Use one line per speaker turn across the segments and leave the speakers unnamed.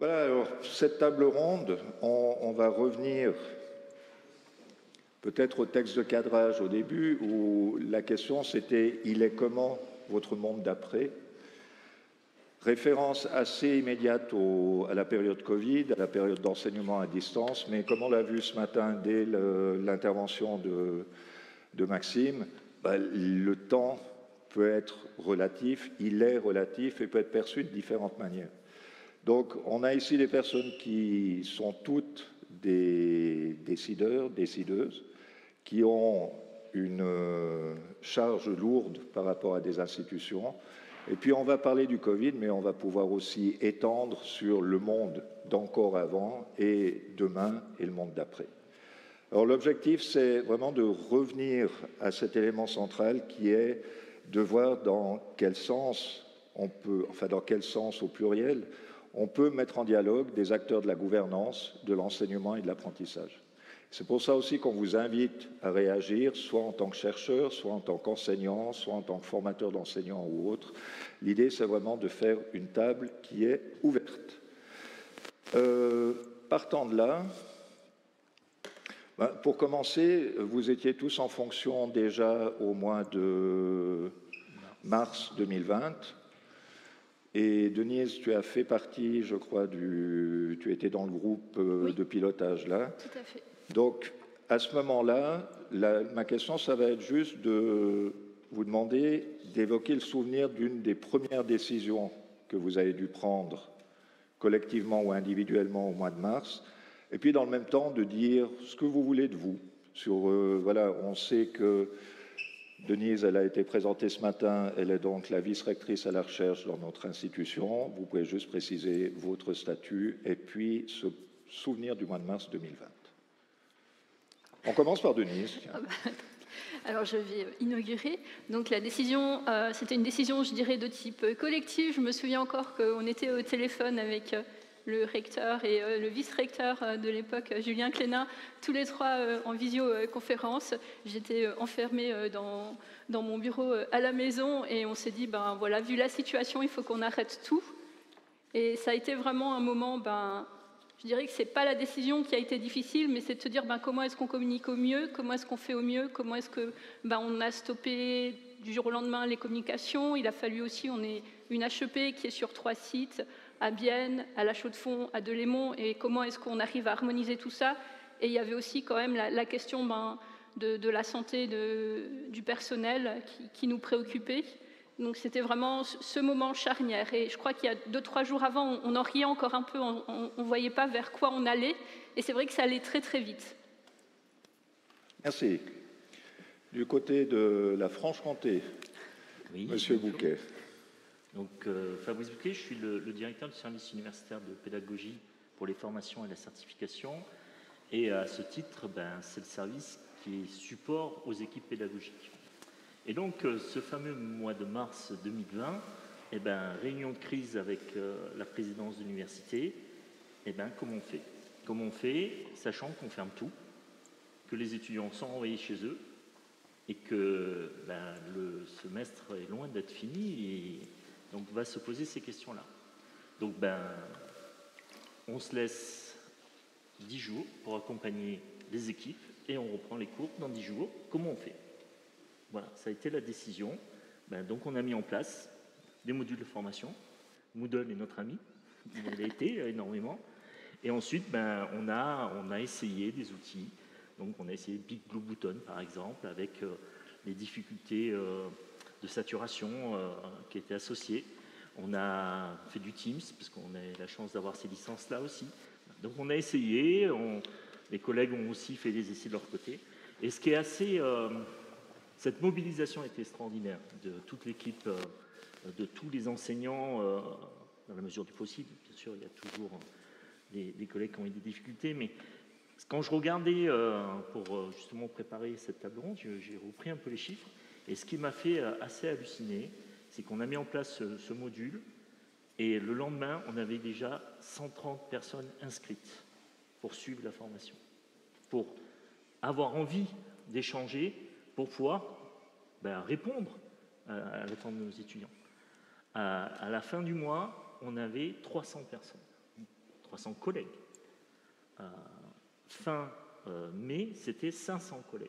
Voilà, alors cette table ronde, on va revenir peut-être au texte de cadrage au début, où la question c'était « Il est comment votre monde d'après ?» Référence assez immédiate à la période Covid, à la période d'enseignement à distance, mais comme on l'a vu ce matin dès l'intervention de Maxime, le temps peut être relatif, il est relatif et peut être perçu de différentes manières. Donc on a ici des personnes qui sont toutes des décideurs, décideuses, qui ont une charge lourde par rapport à des institutions. Et puis on va parler du Covid, mais on va pouvoir aussi étendre sur le monde d'encore avant et demain et le monde d'après. Alors l'objectif, c'est vraiment de revenir à cet élément central qui est de voir dans quel sens on peut, enfin dans quel sens au pluriel, on peut mettre en dialogue des acteurs de la gouvernance, de l'enseignement et de l'apprentissage. C'est pour ça aussi qu'on vous invite à réagir, soit en tant que chercheur, soit en tant qu'enseignant, soit en tant que formateur d'enseignants ou autre. L'idée, c'est vraiment de faire une table qui est ouverte. Partant de là, pour commencer, vous étiez tous en fonction déjà au mois de mars 2020. Et Denise, tu as fait partie, je crois, tu étais dans le groupe de pilotage là.
Tout à fait.
Donc, à ce moment-là, ma question, ça va être juste de vous demander d'évoquer le souvenir d'une des premières décisions que vous avez dû prendre collectivement ou individuellement au mois de mars, et puis dans le même temps de dire ce que vous voulez de vous. Voilà, on sait que Denise, elle a été présentée ce matin, elle est donc la vice-rectrice à la recherche dans notre institution. Vous pouvez juste préciser votre statut et puis se souvenir du mois de mars 2020. On commence par Denise.
Alors je vais inaugurer. Donc la décision, c'était une décision, je dirais, de type collectif. Je me souviens encore qu'on était au téléphone avec le recteur et le vice-recteur de l'époque, Julien Clénat, tous les trois en visioconférence. J'étais enfermée dans mon bureau à la maison et on s'est dit, ben voilà, vu la situation, il faut qu'on arrête tout. Et ça a été vraiment un moment, je dirais que ce n'est pas la décision qui a été difficile, mais c'est de se dire comment est-ce qu'on communique au mieux, comment est-ce qu'on fait au mieux, comment est-ce que on a stoppé du jour au lendemain les communications. Il a fallu aussi, on est une HEP qui est sur 3 sites, à Bienne, à La Chaux-de-Fonds, à Delémont, et comment est-ce qu'on arrive à harmoniser tout ça. Et il y avait aussi quand même la question de la santé du personnel qui nous préoccupait. Donc c'était vraiment ce moment charnière. Et je crois qu'il y a 2-3 jours avant, on en riait encore un peu, on ne voyait pas vers quoi on allait. Et c'est vrai que ça allait très très vite.
Merci. Du côté de la Franche-Comté, oui, Monsieur Bouquet.
Donc Fabrice Bouquet, je suis le directeur du service universitaire de pédagogie pour les formations et la certification. Et à ce titre, c'est le service qui est support aux équipes pédagogiques. Et donc, ce fameux mois de mars 2020, réunion de crise avec la présidence de l'université, comment on fait? Comment on fait, sachant qu'on ferme tout, que les étudiants sont envoyés chez eux, et que le semestre est loin d'être fini, et donc va se poser ces questions-là. Donc, on se laisse 10 jours pour accompagner les équipes, et on reprend les cours dans 10 jours. Comment on fait? Voilà, ça a été la décision. Donc on a mis en place des modules de formation. Moodle est notre ami, il a été énormément. Et ensuite, on a essayé des outils. Donc on a essayé Big Blue Button, par exemple, avec les difficultés de saturation qui étaient associées. On a fait du Teams, parce qu'on a la chance d'avoir ces licences-là aussi. Donc on a essayé, les collègues ont aussi fait des essais de leur côté. Et ce qui est assez... cette mobilisation a été extraordinaire de toute l'équipe, de tous les enseignants, dans la mesure du possible. Bien sûr, il y a toujours des collègues qui ont eu des difficultés, mais quand je regardais pour justement préparer cette table ronde, j'ai repris un peu les chiffres, et ce qui m'a fait assez halluciner, c'est qu'on a mis en place ce module, et le lendemain, on avait déjà 130 personnes inscrites pour suivre la formation, pour avoir envie d'échanger, pour pouvoir répondre à l'attente de nos étudiants. À la fin du mois, on avait 300 personnes. 300 collègues. Fin mai, c'était 500 collègues.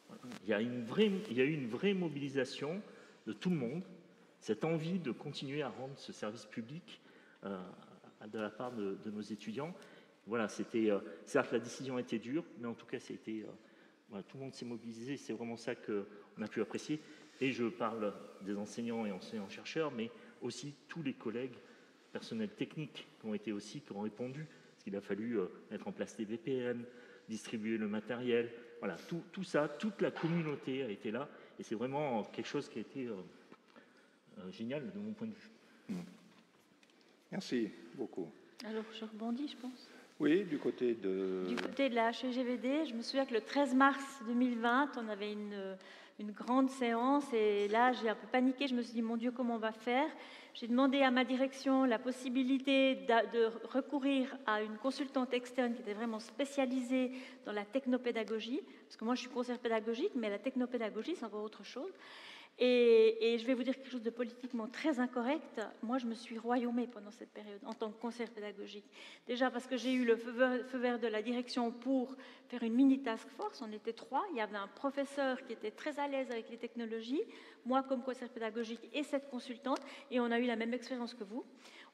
Voilà. Il y a eu une vraie mobilisation de tout le monde, cette envie de continuer à rendre ce service public de la part de nos étudiants. Voilà, certes, la décision était dure, mais en tout cas, voilà, tout le monde s'est mobilisé. C'est vraiment ça qu'on a pu apprécier. Et je parle des enseignants et enseignants-chercheurs, mais aussi tous les collègues, personnels techniques qui ont répondu, parce qu'il a fallu mettre en place des VPN, distribuer le matériel. Voilà, tout ça, toute la communauté a été là, et c'est vraiment quelque chose qui a été génial de mon point de vue.
Merci beaucoup.
Alors, je rebondis, je pense.
Oui, du côté de...
Du côté de la HEGVD, je me souviens que le 13 mars 2020, on avait une grande séance, et là, j'ai un peu paniqué. Je me suis dit, mon Dieu, comment on va faire? J'ai demandé à ma direction la possibilité de recourir à une consultante externe qui était vraiment spécialisée dans la technopédagogie, parce que moi, je suis conseillère pédagogique, mais la technopédagogie, c'est encore autre chose. Et je vais vous dire quelque chose de politiquement très incorrect. Moi, je me suis royaumée pendant cette période en tant que conseillère pédagogique. Déjà parce que j'ai eu le feu vert de la direction pour faire une mini task force. On était 3. Il y avait un professeur qui était très à l'aise avec les technologies, moi comme conseillère pédagogique et cette consultante. Et on a eu la même expérience que vous.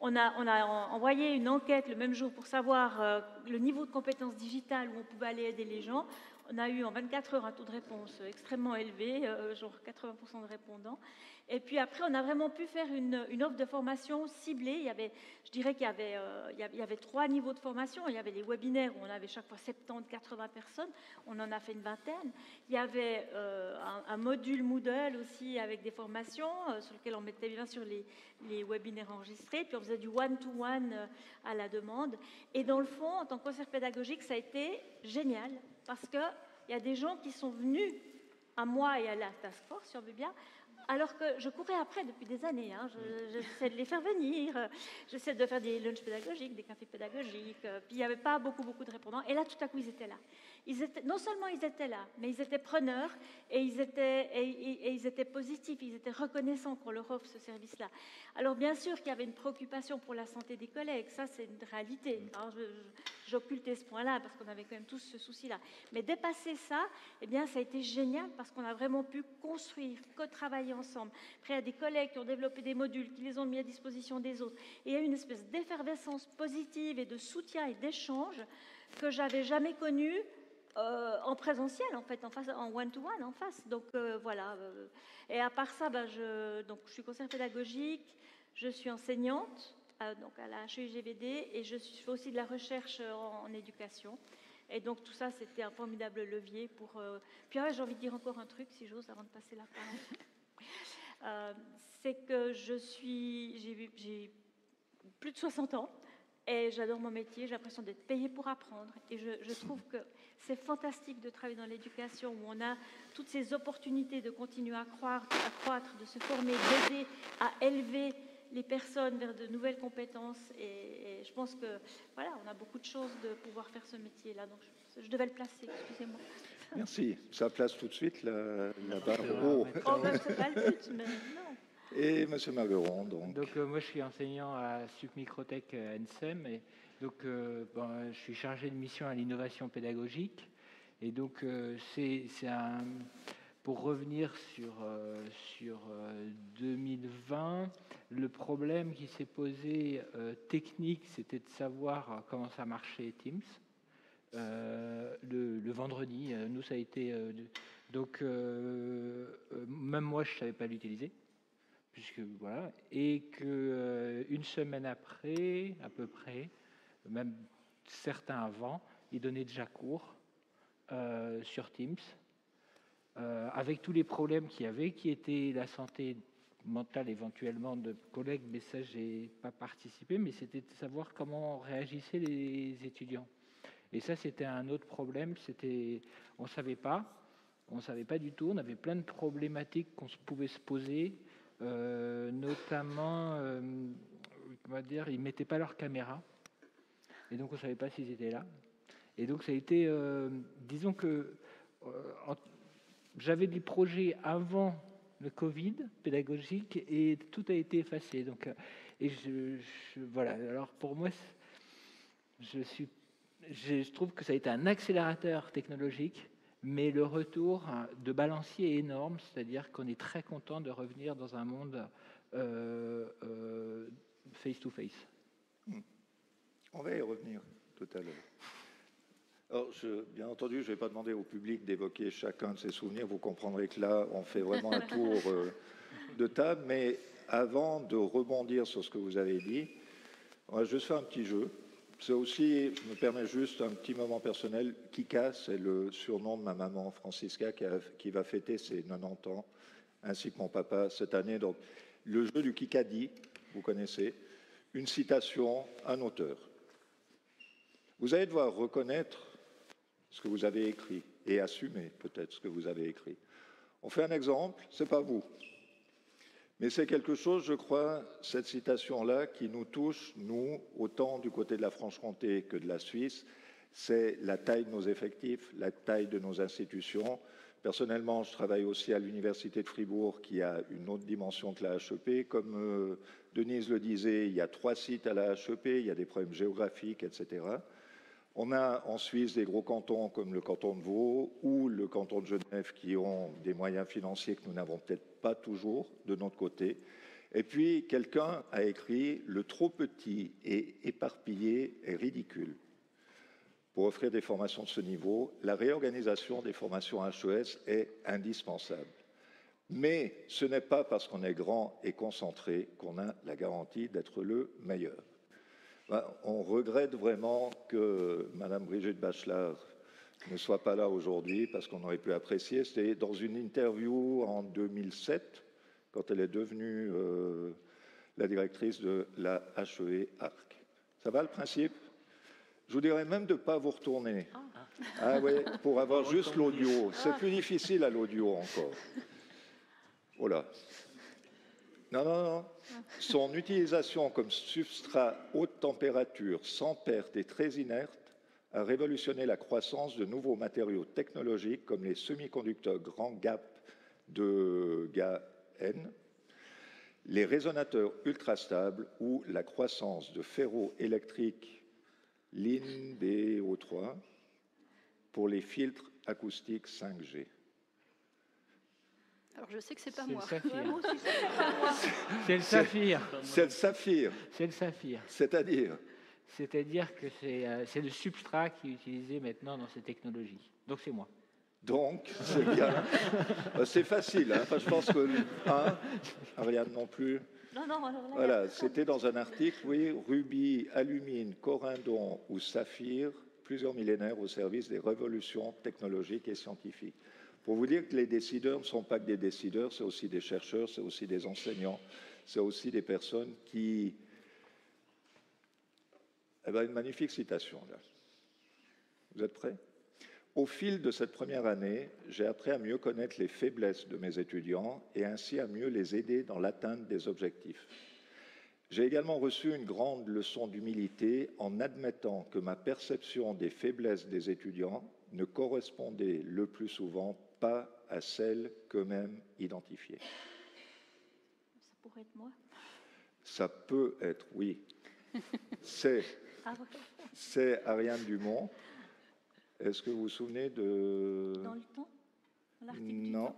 On a envoyé une enquête le même jour pour savoir le niveau de compétences digitales où on pouvait aller aider les gens. On a eu en 24 heures un taux de réponse extrêmement élevé, genre 80% de répondants. Et puis après, on a vraiment pu faire une offre de formation ciblée. Je dirais qu'il y avait 3 niveaux de formation. Il y avait les webinaires où on avait chaque fois 70-80 personnes. On en a fait une vingtaine. Il y avait un module Moodle aussi avec des formations sur lequel on mettait bien sûr les webinaires enregistrés. Puis on faisait du one-to-one à la demande. Et dans le fond, en tant que conseillère pédagogique, ça a été génial parce qu'il y a des gens qui sont venus à moi et à la task force, si on veut bien, alors que je courais après depuis des années. J'essaie de les faire venir, j'essaie de faire des lunchs pédagogiques, des cafés pédagogiques, puis il n'y avait pas beaucoup de répondants. Et là, tout à coup, ils étaient là. Non seulement ils étaient là, mais ils étaient preneurs et ils étaient positifs, ils étaient reconnaissants qu'on leur offre ce service-là. Alors bien sûr qu'il y avait une préoccupation pour la santé des collègues, ça c'est une réalité. Alors, j'occultais ce point-là parce qu'on avait quand même tous ce souci-là. Mais dépasser ça, eh bien, ça a été génial parce qu'on a vraiment pu construire, co-travailler ensemble. Après, il y a des collègues qui ont développé des modules, qui les ont mis à disposition des autres. Et il y a eu une espèce d'effervescence positive et de soutien et d'échange que j'avais jamais connue en présentiel, en fait, en one-to-one, en face. Donc, voilà. Et à part ça, je suis conseillère pédagogique, je suis enseignante, donc à la HEGVD, et je fais aussi de la recherche en éducation. Et donc, tout ça, c'était un formidable levier pour... Puis, j'ai envie de dire encore un truc, si j'ose, avant de passer la parole. C'est que j'ai plus de 60 ans, et j'adore mon métier, j'ai l'impression d'être payée pour apprendre. Et je trouve que c'est fantastique de travailler dans l'éducation où on a toutes ces opportunités de continuer à croître, de se former, d'aider à élever les personnes vers de nouvelles compétences. Et je pense que voilà, on a beaucoup de choses de pouvoir faire ce métier-là. Donc je devais le placer, excusez-moi.
Merci. Ça place tout de suite la barre
haut. C'est pas le but, mais non.
Et M. Margueron, donc.
Donc moi, je suis enseignant à Sup Microtech à NSEM. Et donc, je suis chargé de mission à l'innovation pédagogique. Et donc, pour revenir sur 2020, le problème qui s'est posé technique, c'était de savoir comment ça marchait Teams. Le vendredi, nous, ça a été... même moi, je ne savais pas l'utiliser. Voilà, et qu'une semaine après, à peu près, même certains avant, ils donnaient déjà cours sur Teams, avec tous les problèmes qu'il y avait, qui étaient la santé mentale éventuellement de collègues, mais ça, je n'ai pas participé, mais c'était de savoir comment réagissaient les étudiants. Et ça, c'était un autre problème, on ne savait pas du tout, on avait plein de problématiques qu'on pouvait se poser. Notamment, ils ne mettaient pas leur caméra, et donc on ne savait pas s'ils étaient là. Et donc ça a été, disons que j'avais des projets avant le Covid pédagogique, et tout a été effacé. Donc, voilà. Alors pour moi, je trouve que ça a été un accélérateur technologique, mais le retour de balancier est énorme, c'est-à-dire qu'on est très content de revenir dans un monde face-to-face.
On va y revenir tout à l'heure. Alors, bien entendu, je ne vais pas demander au public d'évoquer chacun de ses souvenirs. Vous comprendrez que là, on fait vraiment un tour de table. Mais avant de rebondir sur ce que vous avez dit, on va juste faire un petit jeu. C'est aussi, je me permets juste un petit moment personnel. Kika, c'est le surnom de ma maman Francisca qui va fêter ses 90 ans, ainsi que mon papa cette année. Donc, le jeu du Kikadi, vous connaissez, une citation, un auteur. Vous allez devoir reconnaître ce que vous avez écrit et assumer peut-être ce que vous avez écrit. On fait un exemple, ce n'est pas vous, mais c'est quelque chose, je crois, cette citation-là, qui nous touche, nous, autant du côté de la Franche-Comté que de la Suisse, c'est la taille de nos effectifs, la taille de nos institutions. Personnellement, je travaille aussi à l'Université de Fribourg, qui a une autre dimension que la HEP. Comme Denise le disait, il y a 3 sites à la HEP, il y a des problèmes géographiques, etc. On a en Suisse des gros cantons comme le canton de Vaud ou le canton de Genève qui ont des moyens financiers que nous n'avons peut-être pas toujours de notre côté. Et puis, quelqu'un a écrit « Le trop petit et éparpillé est ridicule ». Pour offrir des formations de ce niveau, la réorganisation des formations HES est indispensable. Mais ce n'est pas parce qu'on est grand et concentré qu'on a la garantie d'être le meilleur. On regrette vraiment que Mme Brigitte Bachelard ne soit pas là aujourd'hui parce qu'on aurait pu apprécier. C'était dans une interview en 2007, quand elle est devenue la directrice de la HEE Arc. Ça va le principe? Je vous dirais même de ne pas vous retourner. Ah oui, pour avoir juste l'audio. C'est plus difficile à l'audio encore. Voilà. Non. Son utilisation comme substrat haute température, sans perte et très inerte, a révolutionné la croissance de nouveaux matériaux technologiques comme les semi-conducteurs grand gap de GaN, les résonateurs ultra stables ou la croissance de ferroélectriques LIN-BO3 pour les filtres acoustiques 5G.
Alors, je sais que c'est pas moi.
C'est le saphir.
C'est le saphir.
C'est le saphir.
C'est-à-dire?
C'est-à-dire que c'est le substrat qui est utilisé maintenant dans ces technologies. Donc, c'est moi.
Donc, c'est bien. C'est facile. Hein. Enfin, je pense que Ariane non plus.
Non, alors là,
voilà, c'était dans un article, oui, rubis, alumine, corindon ou saphir, plusieurs millénaires au service des révolutions technologiques et scientifiques. Pour vous dire que les décideurs ne sont pas que des décideurs, c'est aussi des chercheurs, c'est aussi des enseignants, c'est aussi des personnes qui... Eh bien, une magnifique citation, là. Vous êtes prêts? Au fil de cette première année, j'ai appris à mieux connaître les faiblesses de mes étudiants et ainsi à mieux les aider dans l'atteinte des objectifs. J'ai également reçu une grande leçon d'humilité en admettant que ma perception des faiblesses des étudiants ne correspondait le plus souvent pas à celles qu'eux-mêmes identifiaient.
ça pourrait être moi.
Ça peut être, oui. C'est Ariane Dumont. Est-ce que vous vous souvenez de...
Dans le temps? L'article du
Non.
temps.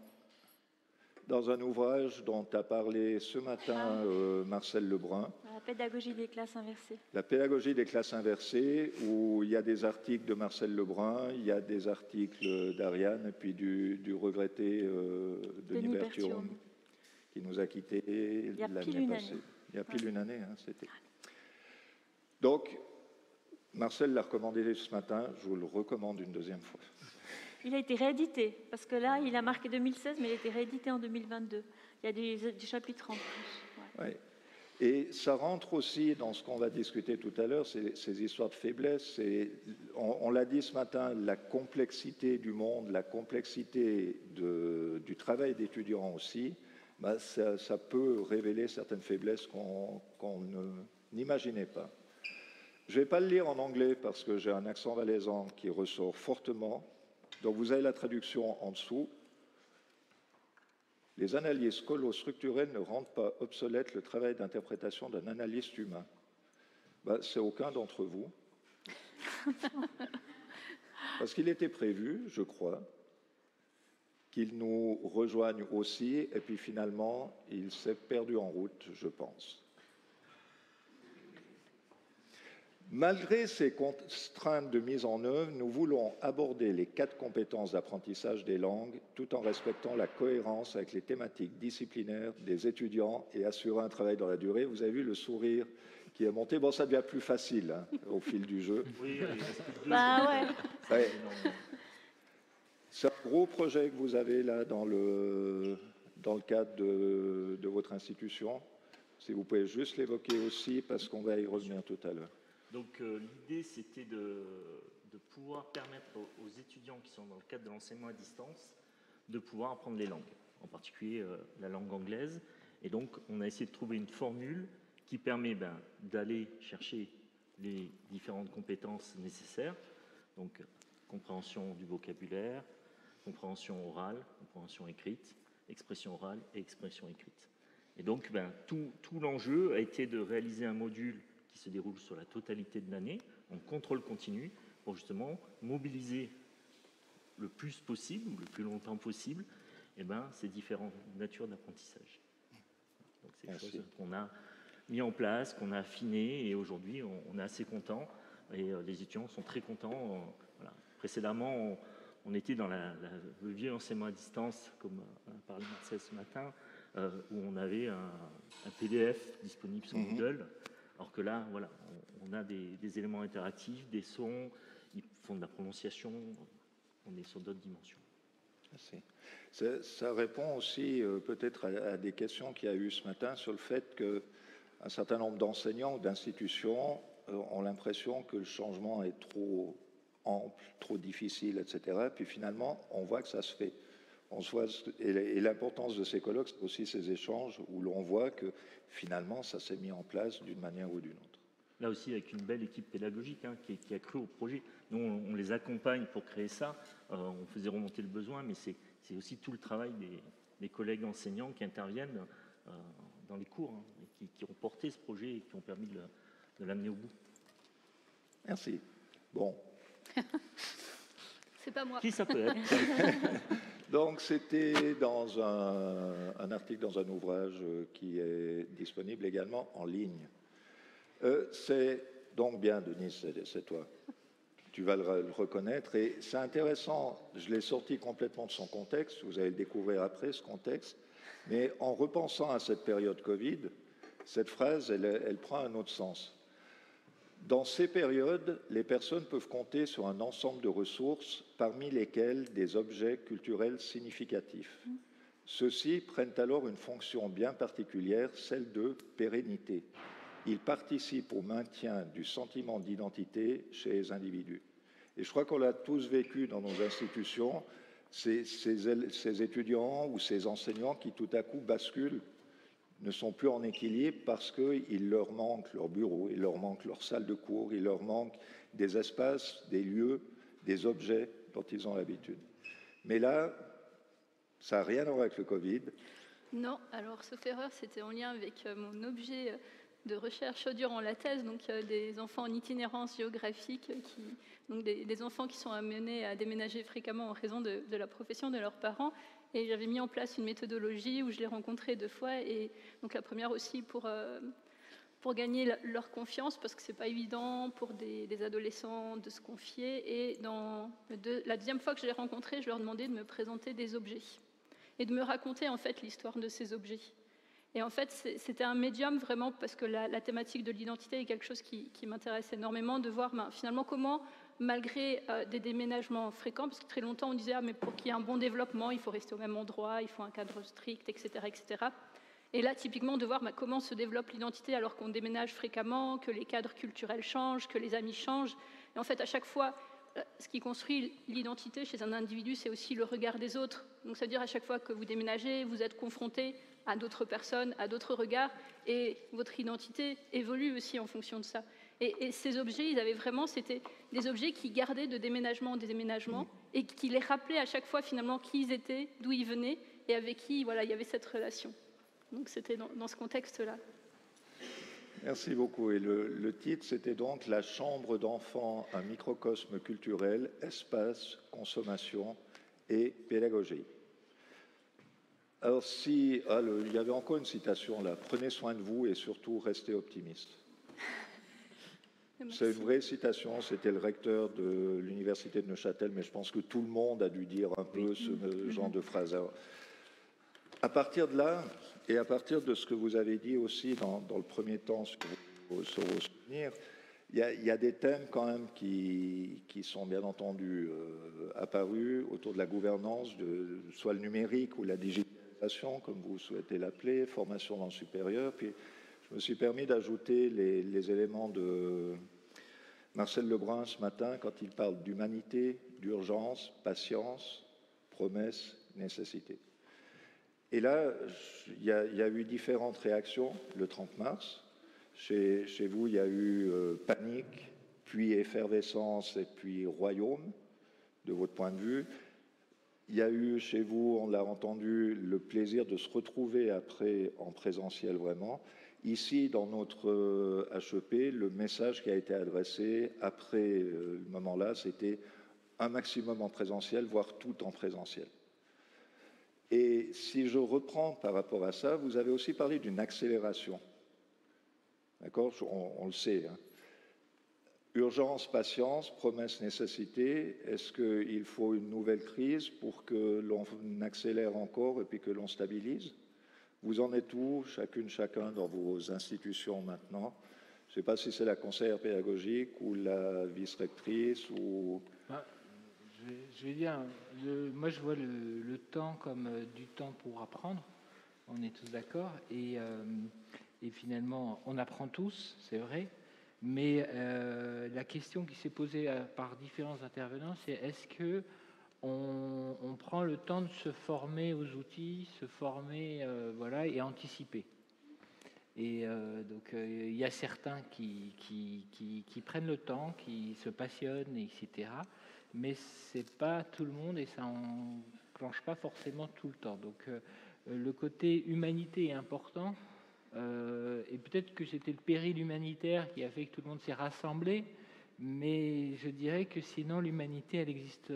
Dans un ouvrage dont a parlé ce matin Marcel Lebrun,
La pédagogie des classes inversées.
La pédagogie des classes inversées, où il y a des articles de Marcel Lebrun, il y a des articles d'Ariane, et puis du regretté Denis Berthiaume, qui nous a quittés l'année passée. Il y a pile une année, hein, c'était. Donc, Marcel l'a recommandé ce matin, je vous le recommande une deuxième fois.
Il a été réédité, parce que là, il a marqué 2016, mais il a été réédité en 2022. Il y a des chapitres en plus. Ouais.
Ouais. Et ça rentre aussi dans ce qu'on va discuter tout à l'heure, ces histoires de faiblesse. On l'a dit ce matin, la complexité du monde, la complexité du travail d'étudiants aussi, bah ça peut révéler certaines faiblesses qu'on n'imaginait pas. Je ne vais pas le lire en anglais parce que j'ai un accent valaisan qui ressort fortement. Donc vous avez la traduction en dessous. Les analyses colo-structurelles ne rendent pas obsolète le travail d'interprétation d'un analyste humain. Ben, c'est aucun d'entre vous. Parce qu'il était prévu, je crois, qu'il nous rejoigne aussi, et puis finalement, il s'est perdu en route, je pense. Malgré ces contraintes de mise en œuvre, nous voulons aborder les 4 compétences d'apprentissage des langues tout en respectant la cohérence avec les thématiques disciplinaires des étudiants et assurer un travail dans la durée. Vous avez vu le sourire qui est monté. Bon, ça devient plus facile hein, au fil du jeu.
Oui, il reste plus que 2
Bah ouais.
Ouais. C'est un gros projet que vous avez là dans le cadre de votre institution. Si vous pouvez juste l'évoquer aussi, parce qu'on va y revenir tout à l'heure.
Donc l'idée, c'était de pouvoir permettre aux étudiants qui sont dans le cadre de l'enseignement à distance de pouvoir apprendre les langues, en particulier la langue anglaise. Et donc, on a essayé de trouver une formule qui permet d'aller chercher les différentes compétences nécessaires, donc compréhension du vocabulaire, compréhension orale, compréhension écrite, expression orale et expression écrite. Et donc, tout l'enjeu a été de réaliser un module qui se déroule sur la totalité de l'année, en contrôle continu, pour justement mobiliser le plus possible, le plus longtemps possible, ces différentes natures d'apprentissage. Donc c'est des choses qu'on a mis en place, qu'on a affiné, et aujourd'hui on est assez contents, et les étudiants sont très contents. Voilà. Précédemment, on était dans le vieux enseignement à distance, comme a parlé Marcel ce matin, où on avait un PDF disponible sur Moodle. Alors que là, voilà, on a des éléments interactifs, des sons, ils font de la prononciation, on est sur d'autres dimensions.
Merci. Ça répond aussi peut-être à des questions qu'il y a eu ce matin sur le fait qu'un certain nombre d'enseignants ou d'institutions ont l'impression que le changement est trop ample, trop difficile, etc. Puis finalement, on voit que ça se fait. Et l'importance de ces colloques, c'est aussi ces échanges où l'on voit que finalement, ça s'est mis en place d'une manière ou d'une autre.
Là aussi, avec une belle équipe pédagogique qui a cru au projet. Nous, on les accompagne pour créer ça. On faisait remonter le besoin, mais c'est aussi tout le travail des collègues enseignants qui interviennent dans les cours, et qui ont porté ce projet et qui ont permis de l'amener au bout.
Merci. Bon.
C'est pas moi.
Qui ça peut être?
Donc, c'était dans un article dans un ouvrage qui est disponible également en ligne. C'est donc bien, Denise, c'est toi. Tu vas le reconnaître. Et c'est intéressant, je l'ai sorti complètement de son contexte, vous allez le découvrir après, ce contexte. Mais en repensant à cette période Covid, cette phrase, elle prend un autre sens. Dans ces périodes, les personnes peuvent compter sur un ensemble de ressources, parmi lesquelles des objets culturels significatifs. Ceux-ci prennent alors une fonction bien particulière, celle de pérennité. Ils participent au maintien du sentiment d'identité chez les individus. Et je crois qu'on l'a tous vécu dans nos institutions, ces étudiants ou ces enseignants qui tout à coup basculent, ne sont plus en équilibre parce qu'il leur manque leur bureau, il leur manque leur salle de cours, il leur manque des espaces, des lieux, des objets dont ils ont l'habitude. Mais là, ça n'a rien à voir avec le Covid.
Non, alors sauf erreur, c'était en lien avec mon objet de recherche durant la thèse, donc des enfants en itinérance géographique, donc des enfants qui sont amenés à déménager fréquemment en raison de la profession de leurs parents. Et j'avais mis en place une méthodologie où je les rencontrais 2 fois. Et donc la première aussi pour gagner leur confiance, parce que c'est pas évident pour des adolescents de se confier. Et la deuxième fois que je les rencontrais, je leur demandais de me présenter des objets et de me raconter en fait l'histoire de ces objets. Et en fait, c'était un médium vraiment, parce que la thématique de l'identité est quelque chose qui m'intéresse énormément, de voir finalement comment, malgré des déménagements fréquents, parce que très longtemps on disait mais pour qu'il y ait un bon développement, il faut rester au même endroit, il faut un cadre strict, etc. etc. Et là, typiquement, de voir comment se développe l'identité alors qu'on déménage fréquemment, que les cadres culturels changent, que les amis changent. Et en fait, à chaque fois, ce qui construit l'identité chez un individu, c'est aussi le regard des autres. Donc, ça veut dire à chaque fois que vous déménagez, vous êtes confronté à d'autres personnes, à d'autres regards, et votre identité évolue aussi en fonction de ça. Et ces objets, c'était des objets qui gardaient de déménagement en déménagement, et qui les rappelaient à chaque fois finalement qui ils étaient, d'où ils venaient, et avec qui il y avait cette relation. Donc c'était dans ce contexte-là.
Merci beaucoup. Et le titre, c'était donc La chambre d'enfant, un microcosme culturel, espace, consommation et pédagogie. Alors, il y avait encore une citation là. Prenez soin de vous et surtout restez optimiste. C'est une vraie citation. C'était le recteur de l'université de Neuchâtel, mais je pense que tout le monde a dû dire un peu ce genre de phrase. Alors, à partir de là, et à partir de ce que vous avez dit aussi dans le premier temps sur vos souvenirs, il y a des thèmes quand même qui sont bien entendu apparus autour de la gouvernance, soit le numérique ou la digitalisation, comme vous souhaitez l'appeler, formation dans le supérieur. Puis je me suis permis d'ajouter les éléments de Marcel Lebrun ce matin quand il parle d'humanité, d'urgence, patience, promesse, nécessité. Et là, il y a eu différentes réactions le 30 mars. Chez vous, il y a eu panique, puis effervescence et puis royaume, de votre point de vue. Il y a eu chez vous, on l'a entendu, le plaisir de se retrouver après en présentiel vraiment. Ici, dans notre HEP, le message qui a été adressé après le moment-là, c'était un maximum en présentiel, voire tout en présentiel. Et si je reprends par rapport à ça, vous avez aussi parlé d'une accélération. D'accord ? On le sait. Hein. Urgence, patience, promesse, nécessité. Est-ce qu'il faut une nouvelle crise pour que l'on accélère encore et puis que l'on stabilise ? Vous en êtes où, chacun dans vos institutions maintenant ? Je ne sais pas si c'est la conseillère pédagogique ou la vice-rectrice ou...
Je vais dire, moi je vois le temps comme du temps pour apprendre, on est tous d'accord, et finalement on apprend tous, c'est vrai, mais la question qui s'est posée par différents intervenants, c'est est-ce que on prend le temps de se former aux outils, se former voilà, et anticiper. Et donc il y a certains qui prennent le temps, qui se passionnent, etc., mais c'est pas tout le monde et ça enclenche pas forcément tout le temps. Donc le côté humanité est important et peut-être que c'était le péril humanitaire qui a fait que tout le monde s'est rassemblé, mais je dirais que sinon l'humanité elle existe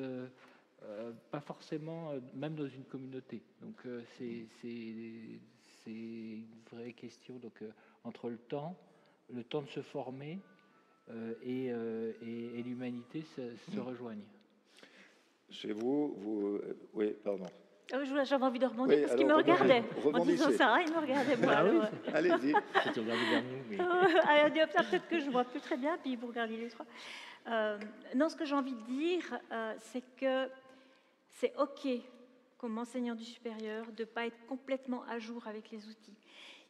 pas forcément même dans une communauté. Donc c'est une vraie question. Donc entre le temps de se former et l'humanité se rejoignent.
Chez vous, oui, pardon.
J'avais envie de rebondir parce qu'il me regardait. En disant ça, il me regardait moi.
Ah oui, allez-y.
C'était regardé vers nous, mais...
Allez, peut-être que je vois plus très bien, puis vous regardez les trois. Non, ce que j'ai envie de dire, c'est que c'est OK, comme enseignant du supérieur, de ne pas être complètement à jour avec les outils.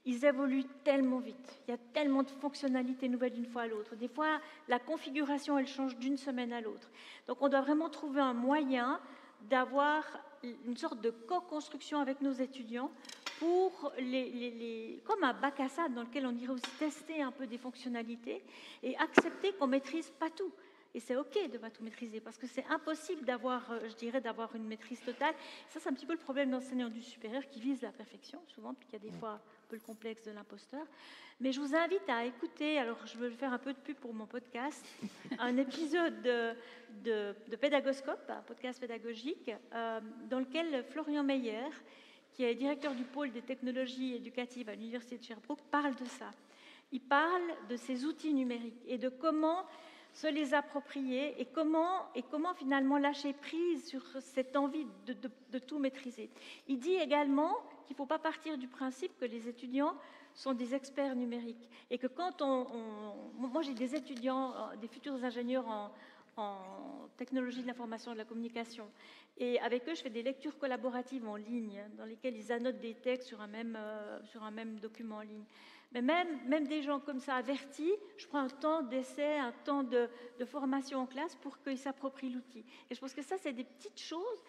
Ils évoluent tellement vite. Il y a tellement de fonctionnalités nouvelles d'une fois à l'autre. Des fois, la configuration, elle change d'une semaine à l'autre. Donc, on doit vraiment trouver un moyen d'avoir une sorte de co-construction avec nos étudiants pour comme un bac à sable dans lequel on irait aussi tester un peu des fonctionnalités et accepter qu'on ne maîtrise pas tout. Et c'est OK de ne pas tout maîtriser, parce que c'est impossible d'avoir une maîtrise totale. Ça, c'est un petit peu le problème d'enseignants du supérieur qui visent la perfection, souvent, puis qu'il y a des fois un peu le complexe de l'imposteur. Mais je vous invite à écouter, alors je veux faire un peu de pub pour mon podcast, un épisode de Pédagoscope, un podcast pédagogique, dans lequel Florian Meyer, qui est directeur du pôle des technologies éducatives à l'Université de Sherbrooke, parle de ça. Il parle de ces outils numériques et de comment se les approprier et comment finalement lâcher prise sur cette envie de tout maîtriser. Il dit également qu'il ne faut pas partir du principe que les étudiants sont des experts numériques et que quand moi j'ai des étudiants, des futurs ingénieurs en technologie de l'information et de la communication, et avec eux je fais des lectures collaboratives en ligne dans lesquelles ils annotent des textes sur un même document en ligne. Mais même des gens comme ça avertis, je prends un temps d'essai, un temps de formation en classe pour qu'ils s'approprient l'outil. Et je pense que ça, c'est des petites choses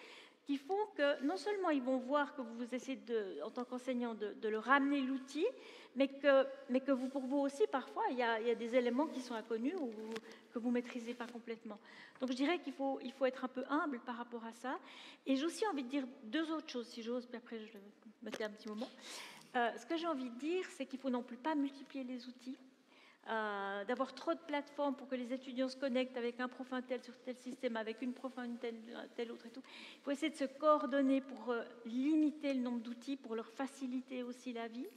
qui font que non seulement ils vont voir que vous essayez, en tant qu'enseignant, de leur ramener l'outil, mais que vous, pour vous aussi, parfois, il y a des éléments qui sont inconnus ou que vous ne maîtrisez pas complètement. Donc je dirais qu'il faut être un peu humble par rapport à ça. Et j'ai aussi envie de dire deux autres choses, si j'ose, puis après je me tais un petit moment. Ce que j'ai envie de dire, c'est qu'il ne faut non plus pas multiplier les outils. d'avoir trop de plateformes pour que les étudiants se connectent avec un prof tel sur tel système, avec une prof tel autre et tout. Il faut essayer de se coordonner pour limiter le nombre d'outils, pour leur faciliter aussi la vie.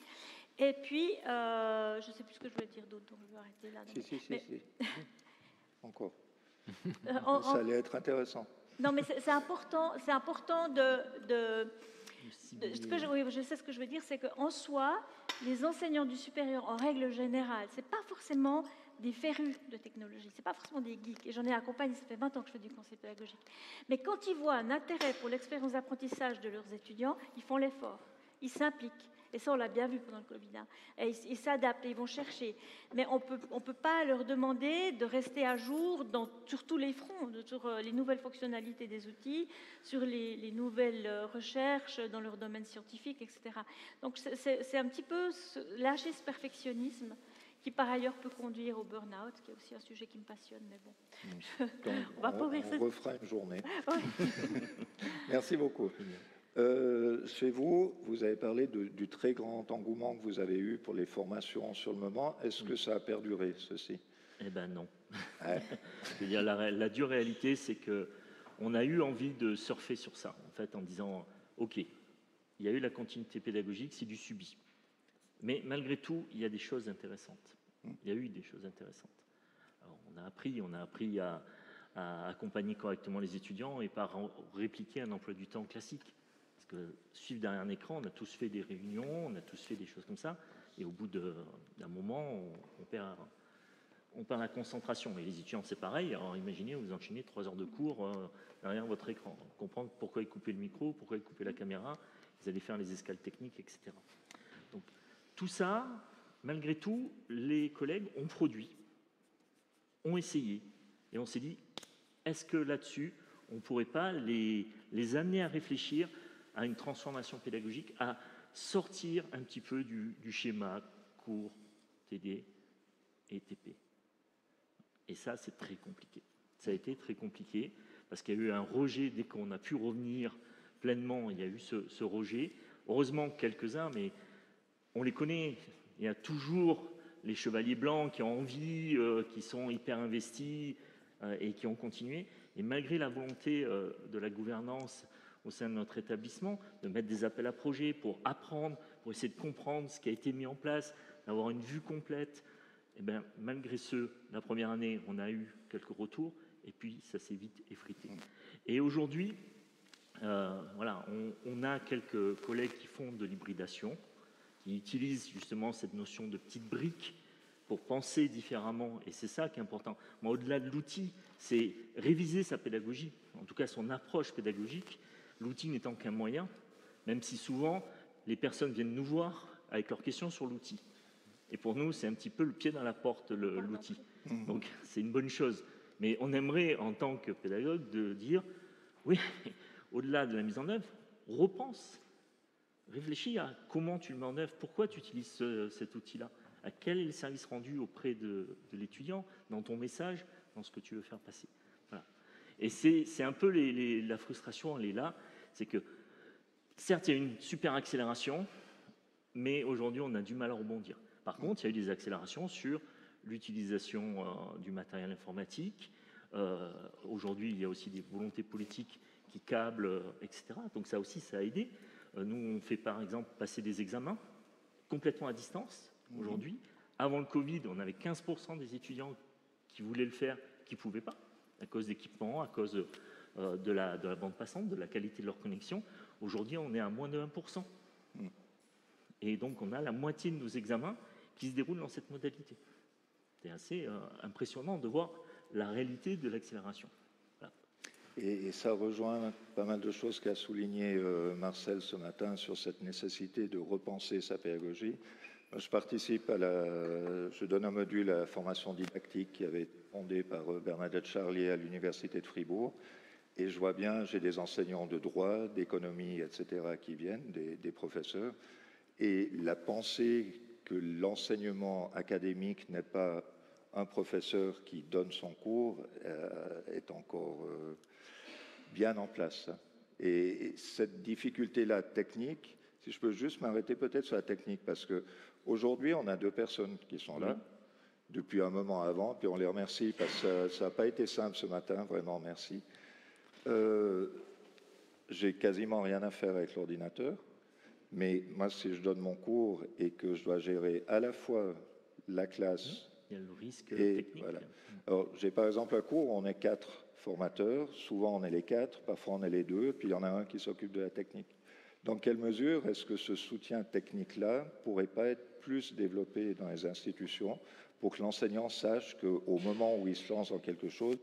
Et puis, je ne sais plus ce que je voulais dire d'autre, donc je vais arrêter là.
Si. Encore. Ça allait être intéressant.
Non, mais c'est important je sais ce que je veux dire, c'est qu'en soi, les enseignants du supérieur, en règle générale, c'est pas forcément des férus de technologie, c'est pas forcément des geeks. Et j'en ai accompagné, ça fait 20 ans que je fais du conseil pédagogique. Mais quand ils voient un intérêt pour l'expérience d'apprentissage de leurs étudiants, ils font l'effort, ils s'impliquent. Et ça, on l'a bien vu pendant le Covid. Hein. Et ils s'adaptent, ils vont chercher. Mais on peut pas leur demander de rester à jour sur tous les fronts, sur les nouvelles fonctionnalités des outils, sur les nouvelles recherches dans leur domaine scientifique, etc. Donc, c'est un petit peu lâcher ce perfectionnisme qui, par ailleurs, peut conduire au burn-out, qui est aussi un sujet qui me passionne. Mais bon,
on refera une journée. Merci beaucoup. Chez vous, vous avez parlé du très grand engouement que vous avez eu pour les formations sur le moment. Est-ce que ça a perduré, ceci?
Eh bien non.
Ouais.
Je veux dire, la dure réalité, c'est qu'on a eu envie de surfer sur ça, en fait, en disant, OK, il y a eu la continuité pédagogique, c'est du subi. Mais malgré tout, il y a des choses intéressantes. Il y a eu des choses intéressantes. Alors, on a appris à accompagner correctement les étudiants et pas répliquer un emploi du temps classique. Parce que suivre derrière un écran, on a tous fait des réunions, on a tous fait des choses comme ça, et au bout d'un moment, on perd la concentration. Et les étudiants, c'est pareil. Alors imaginez, vous enchaînez 3 heures de cours derrière votre écran. Comprendre pourquoi ils coupaient le micro, pourquoi ils coupaient la caméra, ils allaient faire les escales techniques, etc. Donc tout ça, malgré tout, les collègues ont produit, ont essayé, et on s'est dit, est-ce que là-dessus, on ne pourrait pas les amener à réfléchir à une transformation pédagogique, à sortir un petit peu du schéma cours, TD et TP. Et ça, c'est très compliqué. Ça a été très compliqué parce qu'il y a eu un rejet dès qu'on a pu revenir pleinement. Il y a eu ce rejet. Heureusement, quelques-uns, mais on les connaît. Il y a toujours les chevaliers blancs qui ont envie, qui sont hyper investis et qui ont continué. Et malgré la volonté de la gouvernance au sein de notre établissement, de mettre des appels à projets pour apprendre, pour essayer de comprendre ce qui a été mis en place, d'avoir une vue complète. Et bien, malgré la première année, on a eu quelques retours, et puis ça s'est vite effrité. Et aujourd'hui, voilà, on a quelques collègues qui font de l'hybridation, qui utilisent justement cette notion de petites briques pour penser différemment, et c'est ça qui est important. Moi, au-delà de l'outil, c'est réviser sa pédagogie, en tout cas son approche pédagogique, l'outil n'étant qu'un moyen, même si souvent les personnes viennent nous voir avec leurs questions sur l'outil. Et pour nous, c'est un petit peu le pied dans la porte, l'outil. Donc, c'est une bonne chose. Mais on aimerait, en tant que pédagogue, de dire, oui, au-delà de la mise en œuvre, repense, réfléchis à comment tu le mets en œuvre, pourquoi tu utilises cet outil-là, à quel est le service rendu auprès de l'étudiant, dans ton message, dans ce que tu veux faire passer. Voilà. Et c'est un peu la frustration, elle est là, c'est que, certes, il y a une super accélération, mais aujourd'hui, on a du mal à rebondir. Par contre, il y a eu des accélérations sur l'utilisation du matériel informatique. Aujourd'hui, il y a aussi des volontés politiques qui câblent, etc. Donc ça aussi, ça a aidé. Nous, on fait par exemple passer des examens complètement à distance aujourd'hui. Avant le Covid, on avait 15% des étudiants qui voulaient le faire, qui ne pouvaient pas, à cause d'équipements, à cause de la bande passante, de la qualité de leur connexion. Aujourd'hui, on est à moins de 1%. Et donc, on a la moitié de nos examens qui se déroulent dans cette modalité. C'est assez impressionnant de voir la réalité de l'accélération. Voilà.
Et ça rejoint pas mal de choses qu'a souligné Marcel ce matin sur cette nécessité de repenser sa pédagogie. Moi, je donne un module à la formation didactique qui avait été fondé par Bernadette Charlier à l'Université de Fribourg. Et je vois bien, j'ai des enseignants de droit, d'économie, etc. qui viennent, des professeurs. Et la pensée que l'enseignement académique n'est pas un professeur qui donne son cours est encore bien en place. Et cette difficulté-là technique, si je peux juste m'arrêter peut-être sur la technique, parce qu'aujourd'hui, on a 2 personnes qui sont là, depuis un moment avant, puis on les remercie parce que ça n'a pas été simple ce matin, vraiment merci. J'ai quasiment rien à faire avec l'ordinateur, mais moi si je donne mon cours et que je dois gérer à la fois la classe
Il y a le risque
et
technique.
voilà. Alors j'ai par exemple un cours où on est 4 formateurs, souvent on est les 4, parfois on est les 2, puis il y en a un qui s'occupe de la technique. Dans quelle mesure est-ce que ce soutien technique-là pourrait pas être plus développé dans les institutions pour que l'enseignant sache qu'au moment où il se lance dans quelque chose,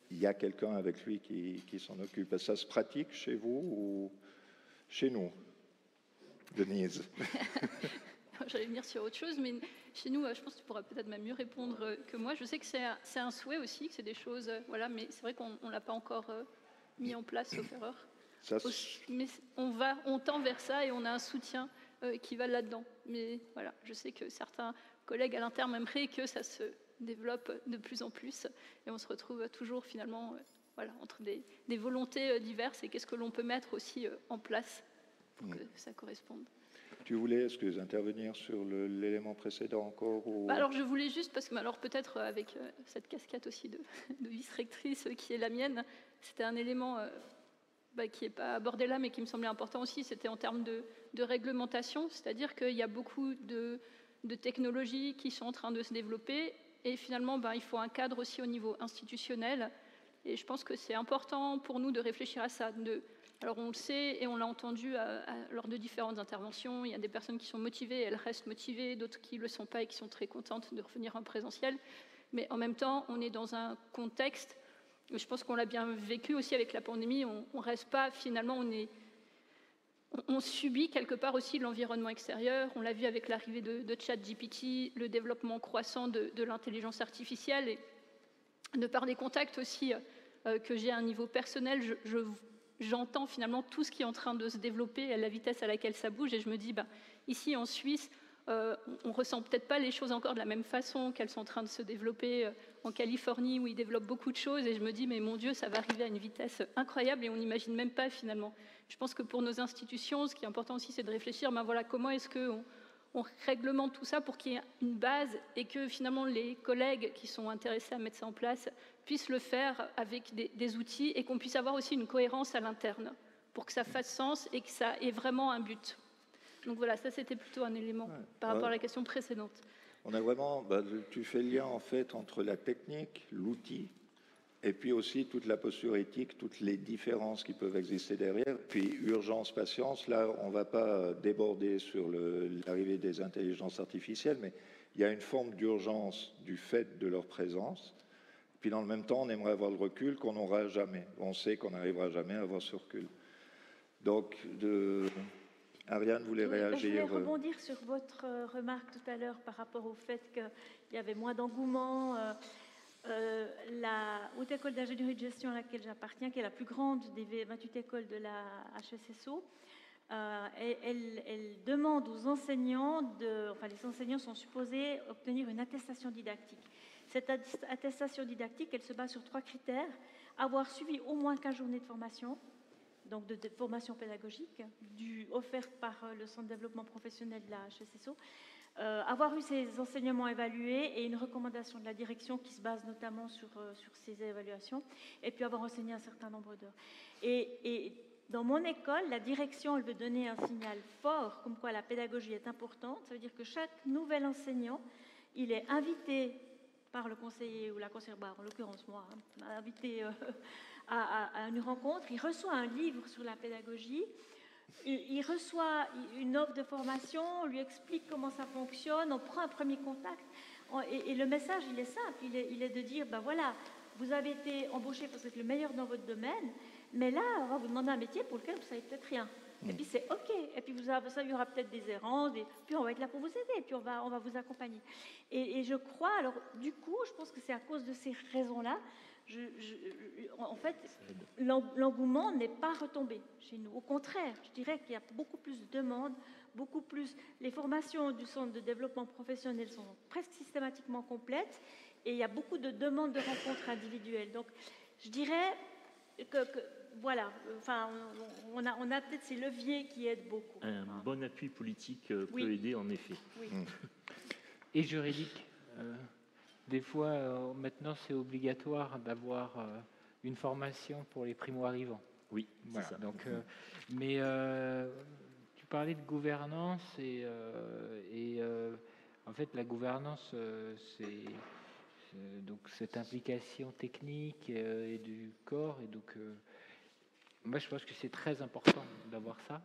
il y a quelqu'un avec lui qui s'en occupe. Est-ce que ça se pratique chez vous ou chez nous, Denise?
J'allais venir sur autre chose, mais chez nous, je pense que tu pourras peut-être même mieux répondre que moi. Je sais que c'est un souhait aussi, que c'est des choses, voilà, mais c'est vrai qu'on ne l'a pas encore mis en place, sauf erreur. Mais on tend vers ça et on a un soutien qui va là-dedans. Mais voilà, je sais que certains collègues à l'interne aimeraient que ça se développe de plus en plus et on se retrouve toujours finalement voilà, entre des volontés diverses et qu'est-ce que l'on peut mettre aussi en place pour que ça corresponde.
Tu voulais, excuse, intervenir sur l'élément précédent encore ou...
Alors je voulais juste, parce que alors peut-être avec cette casquette aussi de vice-rectrice qui est la mienne, c'était un élément qui n'est pas abordé là, mais qui me semblait important aussi, c'était en termes de réglementation, c'est-à-dire qu'il y a beaucoup de technologies qui sont en train de se développer, et finalement, il faut un cadre aussi au niveau institutionnel, et je pense que c'est important pour nous de réfléchir à ça. Alors on le sait, et on l'a entendu lors de différentes interventions, il y a des personnes qui sont motivées, elles restent motivées, d'autres qui ne le sont pas et qui sont très contentes de revenir en présentiel, mais en même temps, on est dans un contexte. Je pense qu'on l'a bien vécu aussi avec la pandémie. On ne reste pas, finalement, on subit quelque part aussi l'environnement extérieur. On l'a vu avec l'arrivée de ChatGPT, le développement croissant de l'intelligence artificielle. Et de par des contacts aussi que j'ai à un niveau personnel, j'entends finalement tout ce qui est en train de se développer à la vitesse à laquelle ça bouge. Et je me dis, ici en Suisse, on ne ressent peut-être pas les choses encore de la même façon qu'elles sont en train de se développer en Californie où ils développent beaucoup de choses et je me dis mais mon Dieu ça va arriver à une vitesse incroyable et on n'imagine même pas finalement. Je pense que pour nos institutions ce qui est important aussi c'est de réfléchir voilà, comment est-ce qu'on réglemente tout ça pour qu'il y ait une base et que finalement les collègues qui sont intéressés à mettre ça en place puissent le faire avec des outils et qu'on puisse avoir aussi une cohérence à l'interne pour que ça fasse sens et que ça ait vraiment un but. Donc voilà, ça c'était plutôt un élément par rapport à la question précédente.
On a vraiment, tu fais le lien en fait entre la technique, l'outil, et puis aussi toute la posture éthique, toutes les différences qui peuvent exister derrière. Puis urgence, patience, là on ne va pas déborder sur l'arrivée des intelligences artificielles, mais il y a une forme d'urgence du fait de leur présence. Puis dans le même temps, on aimerait avoir le recul qu'on n'aura jamais. On sait qu'on n'arrivera jamais à avoir ce recul. Donc, Ariane voulait réagir.
Je voulais rebondir sur votre remarque tout à l'heure par rapport au fait qu'il y avait moins d'engouement. La Haute École d'ingénierie de gestion à laquelle j'appartiens, qui est la plus grande des 28 écoles de la HESSO, elle demande aux enseignants, les enseignants sont supposés obtenir une attestation didactique. Cette attestation didactique, elle se base sur 3 critères. Avoir suivi au moins 15 journées de formation, donc de formation pédagogique, offerte par le Centre de développement professionnel de la HESSO, avoir eu ces enseignements évalués et une recommandation de la direction qui se base notamment sur ces évaluations, et puis avoir enseigné un certain nombre d'heures. Et dans mon école, la direction, elle veut donner un signal fort, comme quoi la pédagogie est importante. Ça veut dire que chaque nouvel enseignant, il est invité par le conseiller ou la conseillère, en l'occurrence moi, invité à une rencontre, il reçoit un livre sur la pédagogie, il reçoit une offre de formation, on lui explique comment ça fonctionne, on prend un premier contact, et le message, il est simple, il est de dire, voilà, vous avez été embauché parce que vous êtes le meilleur dans votre domaine, mais là, on va vous demander un métier pour lequel vous ne savez peut-être rien. Et puis c'est OK. Et puis il y aura peut-être des errances, puis on va être là pour vous aider, et puis on va vous accompagner. Et je crois, alors du coup, je pense que c'est à cause de ces raisons-là, en fait, l'engouement n'est pas retombé chez nous. Au contraire, je dirais qu'il y a beaucoup plus de demandes, beaucoup plus. Les formations du Centre de développement professionnel sont presque systématiquement complètes, et il y a beaucoup de demandes de rencontres individuelles. Donc, je dirais que voilà, on a peut-être ces leviers qui aident beaucoup.
Un bon appui politique peut aider, en effet.
Oui.
Et juridique des fois, maintenant, c'est obligatoire d'avoir une formation pour les primo-arrivants.
Oui, c'est
Voilà,
ça.
donc, mais tu parlais de gouvernance en fait, la gouvernance, c'est donc cette implication technique et du corps. Et donc, moi, je pense que c'est très important d'avoir ça.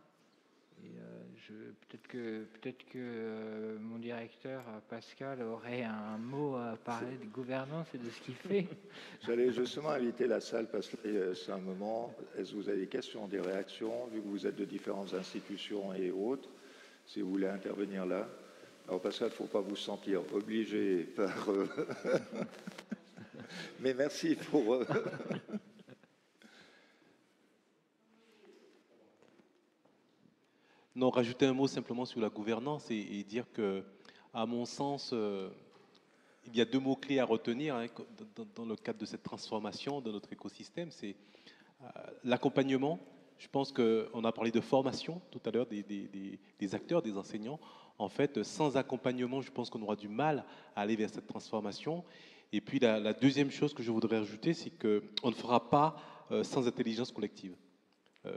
Et peut-être que mon directeur Pascal aurait un mot à parler de gouvernance et de ce qu'il fait.
J'allais justement inviter la salle parce que c'est un moment. Est-ce que vous avez des questions, des réactions, vu que vous êtes de différentes institutions et autres, si vous voulez intervenir là. Alors Pascal, il ne faut pas vous sentir obligé par... Mais merci pour...
Non, rajouter un mot simplement sur la gouvernance et dire que, à mon sens, il y a deux mots-clés à retenir hein, dans le cadre de cette transformation de notre écosystème. C'est l'accompagnement. Je pense qu'on a parlé de formation tout à l'heure des acteurs, des enseignants. En fait, sans accompagnement, je pense qu'on aura du mal à aller vers cette transformation. Et puis, la deuxième chose que je voudrais ajouter, c'est qu'on ne fera pas sans intelligence collective.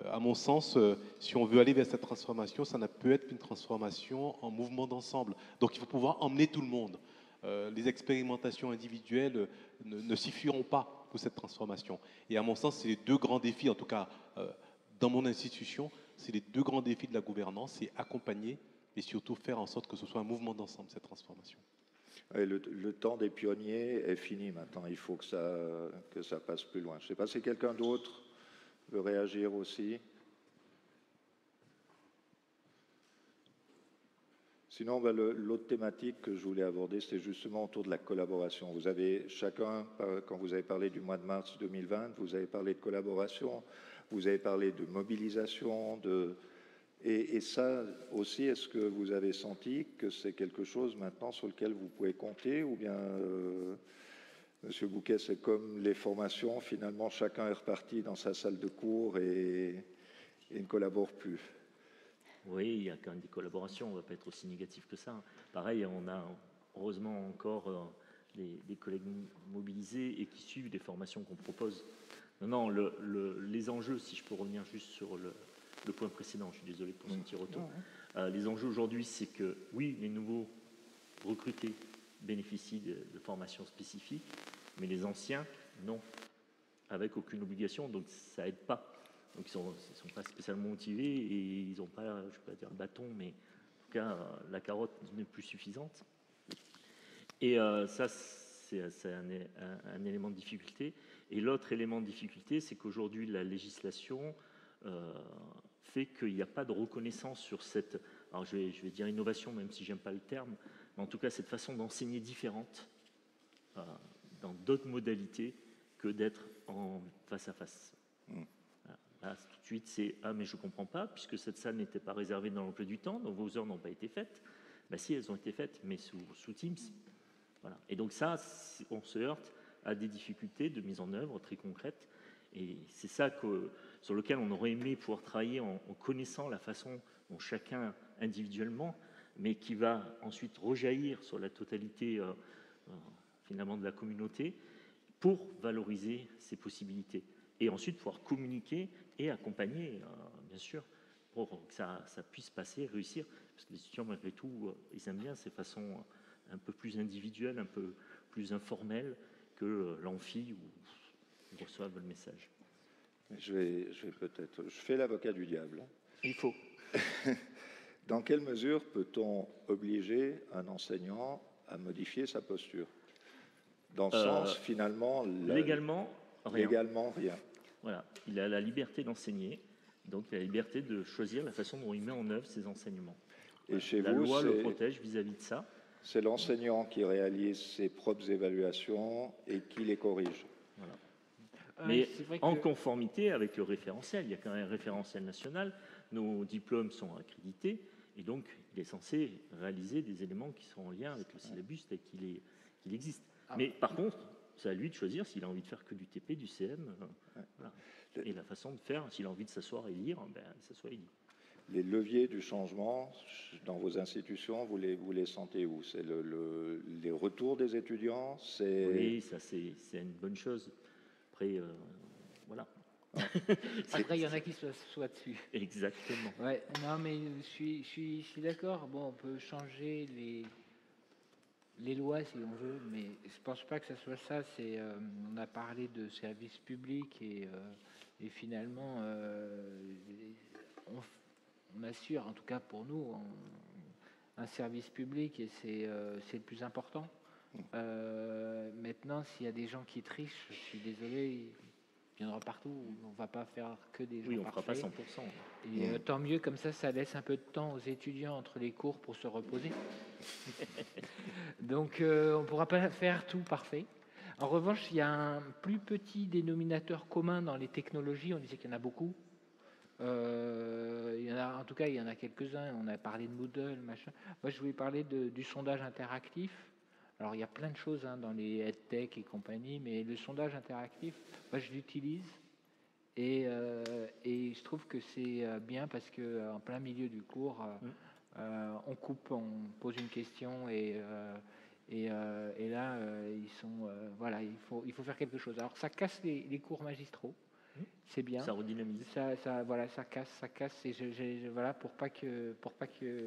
À mon sens, si on veut aller vers cette transformation, ça ne peut être qu'une transformation en mouvement d'ensemble. Donc il faut pouvoir emmener tout le monde. Les expérimentations individuelles ne suffiront pas pour cette transformation. Et à mon sens, c'est les deux grands défis, en tout cas dans mon institution, c'est les deux grands défis de la gouvernance, c'est accompagner et surtout faire en sorte que ce soit un mouvement d'ensemble, cette transformation.
Ouais, le temps des pionniers est fini maintenant, il faut que ça passe plus loin. Je ne sais pas si quelqu'un d'autre veut réagir aussi. Sinon, l'autre thématique que je voulais aborder, c'est justement autour de la collaboration. Vous avez chacun, quand vous avez parlé du mois de mars 2020, vous avez parlé de collaboration, vous avez parlé de mobilisation, et ça aussi, est-ce que vous avez senti que c'est quelque chose maintenant sur lequel vous pouvez compter, ou bien... Monsieur Bouquet, c'est comme les formations, finalement chacun est reparti dans sa salle de cours et ne collabore plus.
Oui, il y a quand même des collaborations, on ne va pas être aussi négatif que ça. Pareil, on a heureusement encore des collègues mobilisés et qui suivent les formations qu'on propose. Non, les enjeux, si je peux revenir juste sur le point précédent, je suis désolé pour ce petit retour. Les enjeux aujourd'hui, c'est que oui, les nouveaux recrutés bénéficient de formations spécifiques, mais les anciens, non, avec aucune obligation, donc ça aide pas. Donc ils sont pas spécialement motivés et ils n'ont pas, je ne vais pas dire le bâton, mais en tout cas la carotte n'est plus suffisante. Et ça, c'est un élément de difficulté. Et l'autre élément de difficulté, c'est qu'aujourd'hui la législation fait qu'il n'y a pas de reconnaissance sur cette, alors je vais dire innovation, même si j'aime pas le terme, mais en tout cas cette façon d'enseigner différente dans d'autres modalités que d'être en face à face. Là, tout de suite, c'est « Ah, mais je ne comprends pas, puisque cette salle n'était pas réservée dans l'emploi du temps, donc vos heures n'ont pas été faites. » Ben si, elles ont été faites, mais sous Teams. Voilà. Et donc ça, on se heurte à des difficultés de mise en œuvre très concrètes. Et c'est ça sur lequel on aurait aimé pouvoir travailler en connaissant la façon dont chacun individuellement, mais qui va ensuite rejaillir sur la totalité finalement de la communauté pour valoriser ces possibilités. Et ensuite pouvoir communiquer et accompagner, bien sûr, pour que ça puisse passer, réussir. Parce que les étudiants, malgré tout, ils aiment bien ces façons un peu plus individuelles, un peu plus informelles que l'amphi où ils reçoivent le message.
Je fais l'avocat du diable.
Il faut.
Dans quelle mesure peut-on obliger un enseignant à modifier sa posture? Dans le sens, finalement...
Légalement, rien.
Légalement, rien.
Voilà, il a la liberté d'enseigner, donc il a la liberté de choisir la façon dont il met en œuvre ses enseignements.
Et chez
la
vous,
loi le protège vis-à-vis de ça.
C'est l'enseignant qui réalise ses propres évaluations et qui les corrige.
Voilà. Mais en conformité avec le référentiel, il y a quand même un référentiel national, nos diplômes sont accrédités, et donc il est censé réaliser des éléments qui sont en lien avec le syllabus tel qu'il existe. Mais par contre, c'est à lui de choisir s'il a envie de faire que du TP, du CM, voilà. Et la façon de faire, s'il a envie de s'asseoir et lire, ben, il s'assoit et lit.
Les leviers du changement dans vos institutions, vous les sentez où? C'est les retours des étudiants?
Oui, ça c'est une bonne chose. Après, voilà.
Après, il y en a qui soient dessus.
Exactement.
Ouais, non, mais je suis d'accord. Bon, on peut changer les lois si on veut, mais je pense pas que ça soit ça. On a parlé de service public et finalement, on assure, en tout cas pour nous, un service public et c'est le plus important. Maintenant, s'il y a des gens qui trichent, je suis désolé, il y en aura partout. On va pas faire que des gens
Oui, on ne fera pas
parfaits.
100%.
Et tant mieux, comme ça laisse un peu de temps aux étudiants entre les cours pour se reposer. Donc, on ne pourra pas faire tout parfait. En revanche, il y a un plus petit dénominateur commun dans les technologies. On disait qu'il y en a beaucoup. Il y en a, en tout cas, il y en a quelques-uns. On a parlé de Moodle, machin. Moi, je voulais parler du sondage interactif. Alors, il y a plein de choses dans les EdTech et compagnie, mais le sondage interactif, moi, je l'utilise. Et je trouve que c'est bien parce qu'en plein milieu du cours, on coupe, on pose une question et là, ils sont, voilà, il faut faire quelque chose. Alors, ça casse les cours magistraux. C'est bien.
Ça redynamise.
Voilà, ça casse. Et voilà, pour pas que,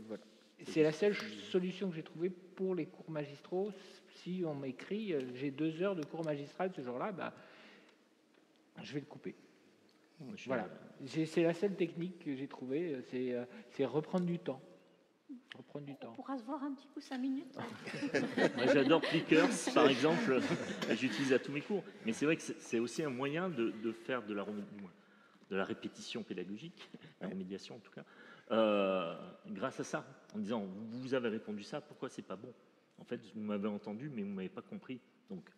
voilà. C'est la seule solution que j'ai trouvée pour les cours magistraux. Si on m'écrit, j'ai 2 heures de cours magistral ce jour-là, bah, je vais le couper. Voilà. C'est la seule technique que j'ai trouvée, c'est reprendre du temps.
On pourra se voir un petit coup 5 minutes.
Moi, j'adore Clickers, par exemple. J'utilise à tous mes cours. Mais c'est vrai que c'est aussi un moyen de faire de la répétition pédagogique, la remédiation en tout cas, grâce à ça, en disant vous avez répondu ça, pourquoi c'est pas bon? En fait, vous m'avez entendu, mais vous m'avez pas compris. Donc,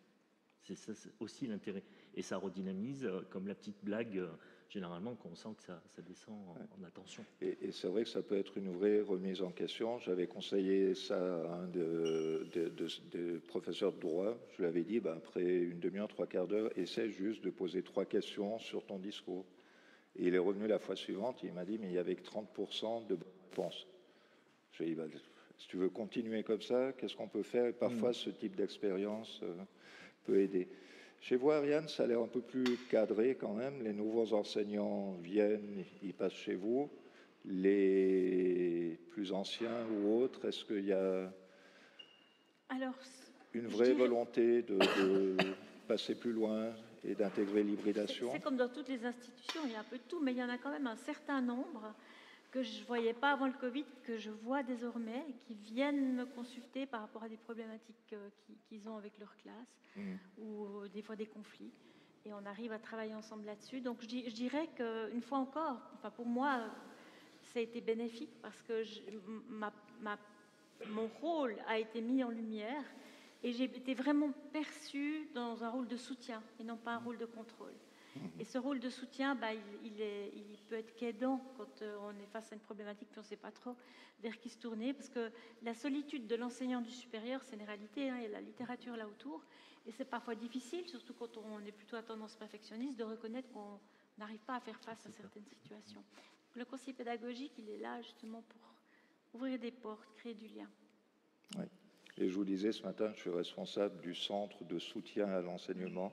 c'est aussi l'intérêt. Et ça redynamise, comme la petite blague, généralement, quand on sent que ça descend en attention.
Et c'est vrai que ça peut être une vraie remise en question. J'avais conseillé ça à un des professeurs de droit. Je lui avais dit, après une demi-heure, 3/4 d'heure, essaie juste de poser 3 questions sur ton discours. Et il est revenu la fois suivante, il m'a dit, mais il y avait que 30% de bonnes réponses. Je lui ai dit, si tu veux continuer comme ça, qu'est-ce qu'on peut faire? Et parfois, ce type d'expérience peut aider. Chez vous, Ariane, ça a l'air un peu plus cadré quand même. Les nouveaux enseignants viennent, ils passent chez vous. Les plus anciens ou autres, est-ce qu'il y a une vraie volonté de passer plus loin et d'intégrer l'hybridation?
C'est comme dans toutes les institutions, il y a un peu de tout, mais il y en a quand même un certain nombre que je ne voyais pas avant le Covid, que je vois désormais, et qui viennent me consulter par rapport à des problématiques qu'ils ont avec leur classe, ou des fois des conflits. Et on arrive à travailler ensemble là-dessus. Donc je dirais qu'une fois encore, enfin pour moi, ça a été bénéfique parce que mon rôle a été mis en lumière et j'ai été vraiment perçue dans un rôle de soutien et non pas un rôle de contrôle. Et ce rôle de soutien, il peut être qu'aidant quand on est face à une problématique puis on ne sait pas trop vers qui se tourner, parce que la solitude de l'enseignant du supérieur, c'est une réalité, il y a la littérature là autour, et c'est parfois difficile, surtout quand on est plutôt à tendance perfectionniste, de reconnaître qu'on n'arrive pas à faire face à certaines situations. Le conseiller pédagogique, il est là justement pour ouvrir des portes, créer du lien.
Oui. Et je vous disais ce matin, je suis responsable du centre de soutien à l'enseignement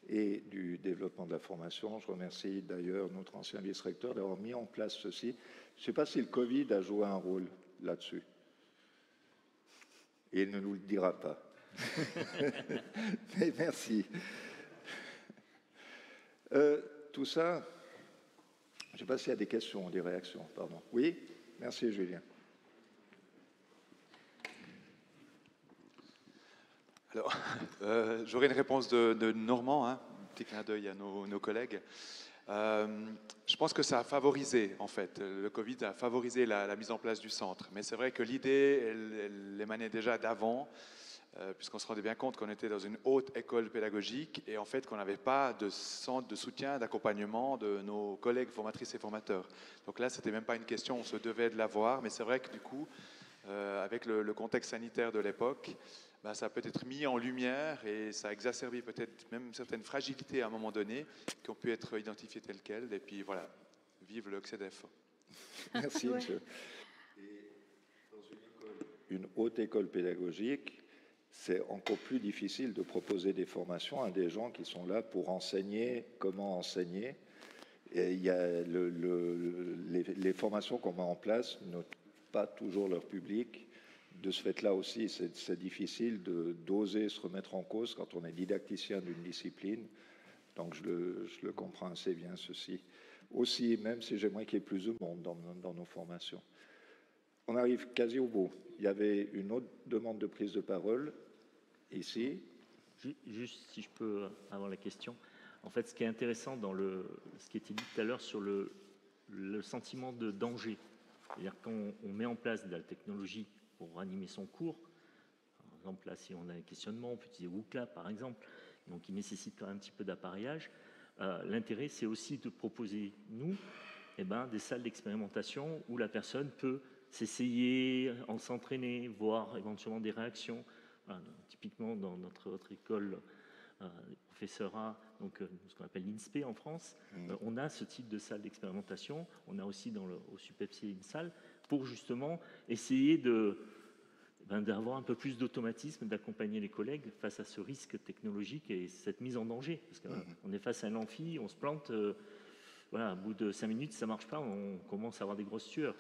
et du développement de la formation. Je remercie d'ailleurs notre ancien vice-recteur d'avoir mis en place ceci. Je ne sais pas si le Covid a joué un rôle là-dessus. Et il ne nous le dira pas. Mais merci. Tout ça, je ne sais pas s'il y a des questions, des réactions. Pardon. Oui, merci Julien.
Alors, j'aurais une réponse de Normand, petit clin d'œil à nos collègues. Je pense que ça a favorisé, en fait, le Covid a favorisé la mise en place du centre. Mais c'est vrai que l'idée, elle émanait déjà d'avant, puisqu'on se rendait bien compte qu'on était dans une haute école pédagogique et en fait qu'on n'avait pas de centre de soutien, d'accompagnement de nos collègues formatrices et formateurs. Donc là, c'était même pas une question, on se devait de l'avoir, mais c'est vrai que du coup, avec le contexte sanitaire de l'époque, ça a peut-être mis en lumière et ça a exacerbé peut-être même certaines fragilités à un moment donné qui ont pu être identifiées telles quelles. Et puis voilà, vive le CEDEF.
Merci,
Ouais.
monsieur. Et dans une haute école pédagogique, c'est encore plus difficile de proposer des formations à des gens qui sont là pour enseigner comment enseigner. Et il y a les formations qu'on met en place n'ont pas toujours leur public. De ce fait-là aussi, c'est difficile d'oser se remettre en cause quand on est didacticien d'une discipline. Donc je le comprends assez bien, ceci. Aussi, même si j'aimerais qu'il y ait plus de monde dans nos formations. On arrive quasi au bout. Il y avait une autre demande de prise de parole ici.
Juste si je peux avoir la question. En fait, ce qui est intéressant dans ce qui était dit tout à l'heure sur le sentiment de danger, c'est-à-dire qu'on met en place de la technologie pour animer son cours. Par exemple, là, si on a un questionnement, on peut utiliser Wooclap, par exemple, donc il nécessite quand même un petit peu d'appareillage. L'intérêt, c'est aussi de proposer, nous, des salles d'expérimentation où la personne peut s'essayer, en s'entraîner, voir éventuellement des réactions. Voilà, typiquement, dans notre autre école, professorat, donc ce qu'on appelle l'INSPE en France, on a ce type de salle d'expérimentation. On a aussi au SUPEPSI une salle pour justement essayer d'avoir un peu plus d'automatisme, d'accompagner les collègues face à ce risque technologique et cette mise en danger. Parce qu'on est face à un amphi, on se plante, voilà, au bout de 5 minutes, ça ne marche pas, on commence à avoir des grosses sueurs.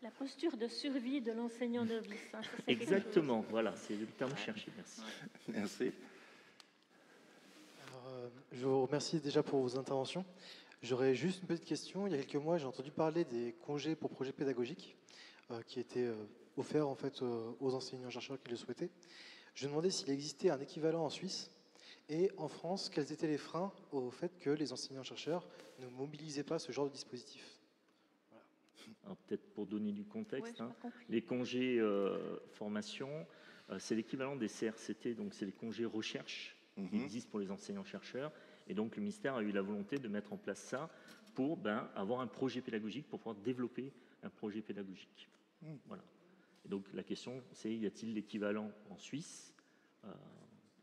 La posture de survie de l'enseignant novice. Hein,
exactement, voilà, c'est le terme cherché. Merci.
Ouais.
Merci.
Alors, je vous remercie déjà pour vos interventions. J'aurais juste une petite question. Il y a quelques mois, j'ai entendu parler des congés pour projets pédagogiques qui étaient offerts en fait aux enseignants-chercheurs qui le souhaitaient. Je me demandais s'il existait un équivalent en Suisse et en France, quels étaient les freins au fait que les enseignants-chercheurs ne mobilisaient pas ce genre de dispositif.
Alors peut-être pour donner du contexte,
Ouais,
les congés formation, c'est l'équivalent des CRCT, donc c'est les congés recherche qui existent pour les enseignants-chercheurs. Et donc le ministère a eu la volonté de mettre en place ça pour avoir un projet pédagogique, pour pouvoir développer un projet pédagogique. Voilà. Et donc la question, c'est y a-t-il l'équivalent en Suisse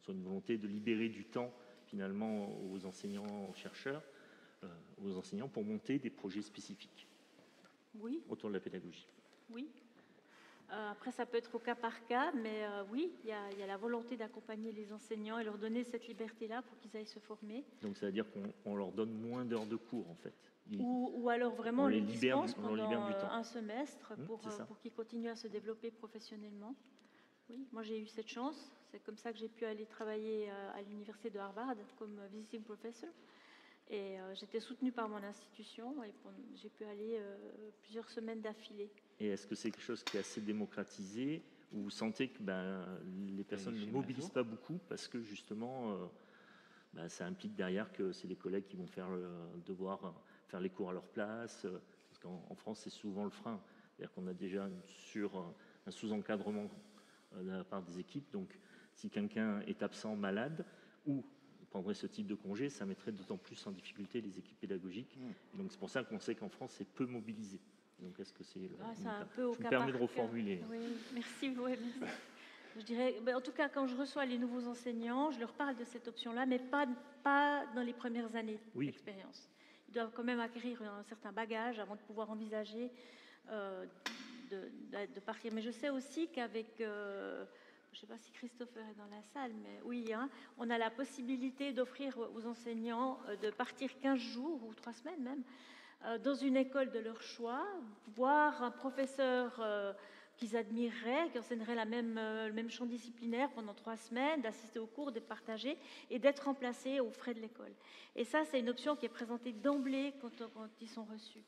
sur une volonté de libérer du temps finalement aux enseignants-chercheurs, aux enseignants pour monter des projets spécifiques autour de la pédagogie.
Oui. Après, ça peut être au cas par cas, mais oui, il y a la volonté d'accompagner les enseignants et leur donner cette liberté-là pour qu'ils aillent se former.
Donc, ça veut dire qu'on leur donne moins d'heures de cours, en fait.
Ou alors vraiment les dispense pendant
du temps.
un semestre pour qu'ils continuent à se développer professionnellement. Oui, moi j'ai eu cette chance. C'est comme ça que j'ai pu aller travailler à l'université de Harvard comme visiting professor. Et j'étais soutenue par mon institution et j'ai pu aller plusieurs semaines d'affilée.
Et est-ce que c'est quelque chose qui est assez démocratisé ou vous sentez que les personnes ne mobilisent pas beaucoup parce que justement ça implique derrière que c'est les collègues qui vont devoir faire les cours à leur place, parce qu'en France c'est souvent le frein, c'est-à-dire qu'on a déjà un sous-encadrement de la part des équipes, donc si quelqu'un est absent, malade ou prendrait ce type de congé, ça mettrait d'autant plus en difficulté les équipes pédagogiques. Et donc c'est pour ça qu'on sait qu'en France c'est peu mobilisé. Donc est-ce que c'est
un peu au
Je me
cas
permets de
par
reformuler.
cas. Oui, merci. Oui, merci. Je dirais, en tout cas, quand je reçois les nouveaux enseignants, je leur parle de cette option-là, mais pas dans les premières années d'expérience. Ils doivent quand même acquérir un certain bagage avant de pouvoir envisager de partir. Mais je sais aussi qu'avec, je ne sais pas si Christopher est dans la salle, mais oui, on a la possibilité d'offrir aux enseignants de partir 15 jours ou 3 semaines même, dans une école de leur choix, voir un professeur qu'ils admireraient, qui enseignerait le même champ disciplinaire pendant 3 semaines, d'assister aux cours, de partager et d'être remplacés aux frais de l'école. Et ça, c'est une option qui est présentée d'emblée quand ils sont reçus.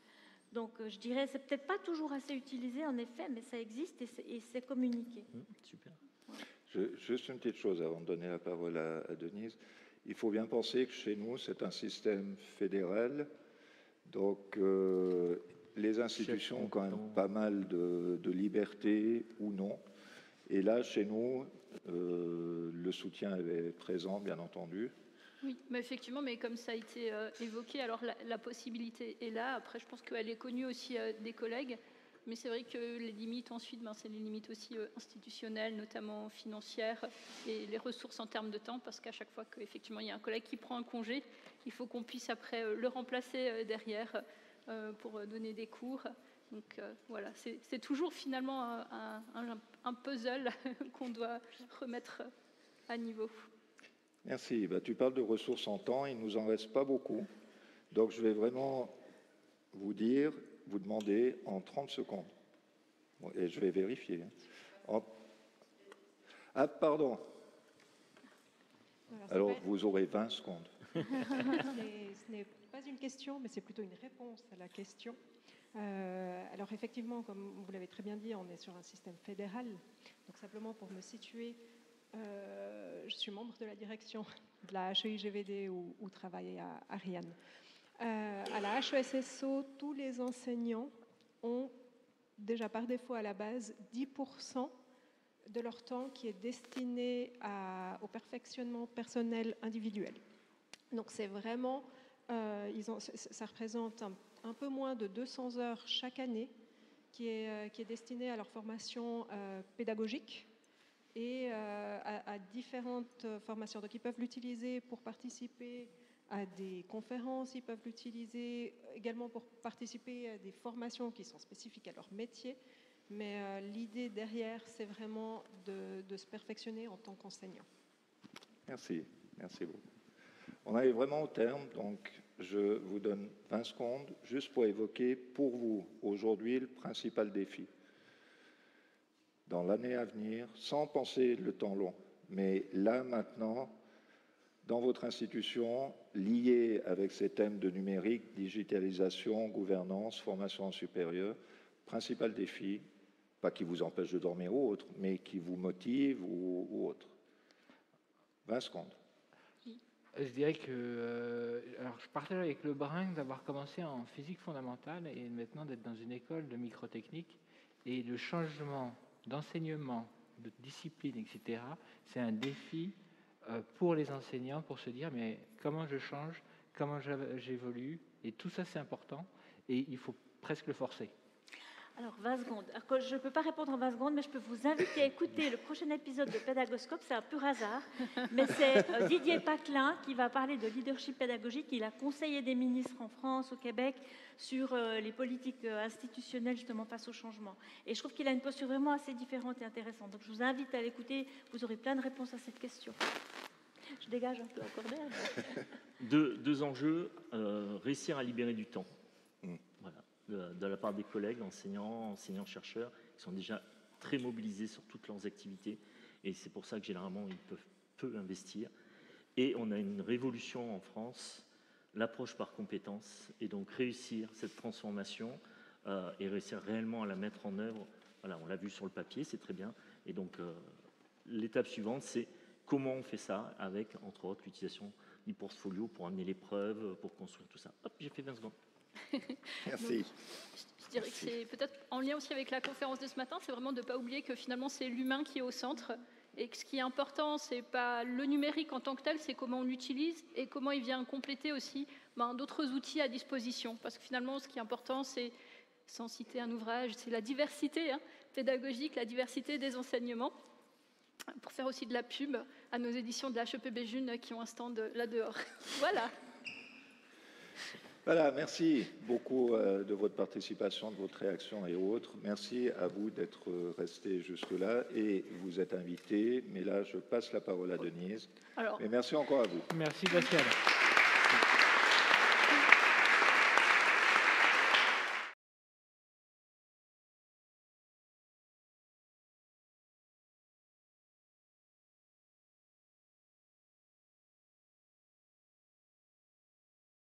Donc, je dirais, c'est peut-être pas toujours assez utilisé, en effet, mais ça existe et c'est communiqué.
Super.
Juste une petite chose avant de donner la parole à Denise. Il faut bien penser que chez nous, c'est un système fédéral. Donc, les institutions ont quand même pas mal de liberté ou non. Et là, chez nous, le soutien est présent, bien entendu.
Oui, mais effectivement, mais comme ça a été évoqué, alors la possibilité est là. Après, je pense qu'elle est connue aussi des collègues. Mais c'est vrai que les limites ensuite, c'est les limites aussi institutionnelles, notamment financières, et les ressources en termes de temps, parce qu'à chaque fois qu'effectivement il y a un collègue qui prend un congé, il faut qu'on puisse après le remplacer derrière. pour donner des cours. Donc voilà, c'est toujours finalement un puzzle qu'on doit remettre à niveau.
Merci. Tu parles de ressources en temps, il ne nous en reste pas beaucoup. Donc je vais vraiment vous demander en 30 secondes. Et je vais vérifier. Ah, pardon. Alors vous aurez 20 secondes.
Ce n'est pas une question, mais c'est plutôt une réponse à la question. Alors effectivement, comme vous l'avez très bien dit, on est sur un système fédéral. Donc simplement pour me situer, je suis membre de la direction de la HEIGVD où travaille à Ariane. À la HESSO, tous les enseignants ont déjà par défaut à la base 10% de leur temps qui est destiné au perfectionnement personnel individuel. Donc c'est vraiment, ça représente un peu moins de 200 heures chaque année qui est destiné à leur formation pédagogique et à différentes formations. Donc ils peuvent l'utiliser pour participer à des conférences, ils peuvent l'utiliser également pour participer à des formations qui sont spécifiques à leur métier. Mais l'idée derrière, c'est vraiment de se perfectionner en tant qu'enseignant.
Merci, merci beaucoup. On arrive vraiment au terme, donc je vous donne 20 secondes juste pour évoquer pour vous aujourd'hui le principal défi. Dans l'année à venir, sans penser le temps long, mais là maintenant, dans votre institution, lié avec ces thèmes de numérique, digitalisation, gouvernance, formation supérieure, principal défi, pas qui vous empêche de dormir ou autre, mais qui vous motive ou autre. 20 secondes.
Je dirais que alors je partage avec le Brin d'avoir commencé en physique fondamentale et maintenant d'être dans une école de microtechnique. Et le changement d'enseignement, de discipline, etc., c'est un défi pour les enseignants pour se dire mais comment je change, comment j'évolue, et tout ça c'est important et il faut presque le forcer.
Alors 20 secondes. Alors, je ne peux pas répondre en 20 secondes, mais je peux vous inviter à écouter le prochain épisode de Pédagoscope. C'est un pur hasard, mais c'est Didier Paclin qui va parler de leadership pédagogique. Il a conseillé des ministres en France, au Québec, sur les politiques institutionnelles justement face au changement. Et je trouve qu'il a une posture vraiment assez différente et intéressante. Donc je vous invite à l'écouter. Vous aurez plein de réponses à cette question. Je dégage un peu encore d'air.
Deux enjeux, réussir à libérer du temps. Voilà. De la part des collègues, enseignants-chercheurs, qui sont déjà très mobilisés sur toutes leurs activités. Et c'est pour ça que généralement, ils peuvent peu investir. Et on a une révolution en France, l'approche par compétences. Et donc réussir cette transformation et réussir réellement à la mettre en œuvre. Voilà, on l'a vu sur le papier, c'est très bien. Et donc l'étape suivante, c'est comment on fait ça avec, entre autres, l'utilisation du portfolio pour amener les preuves, pour construire tout ça. Hop, j'ai fait 20 secondes.
Merci.
Donc, je dirais que c'est peut-être en lien aussi avec la conférence de ce matin, c'est vraiment de ne pas oublier que finalement c'est l'humain qui est au centre et que ce qui est important, c'est pas le numérique en tant que tel, c'est comment on l'utilise et comment il vient compléter aussi d'autres outils à disposition. Parce que finalement, ce qui est important, c'est, sans citer un ouvrage, c'est la diversité pédagogique, la diversité des enseignements. Pour faire aussi de la pub à nos éditions de la HEP Béjune qui ont un stand là dehors. Voilà.
Voilà, merci beaucoup de votre participation, de votre réaction et autres. Merci à vous d'être restés jusque-là et vous êtes invités. Mais là, je passe la parole à Denise. Mais merci encore à vous.
Merci, Pascal.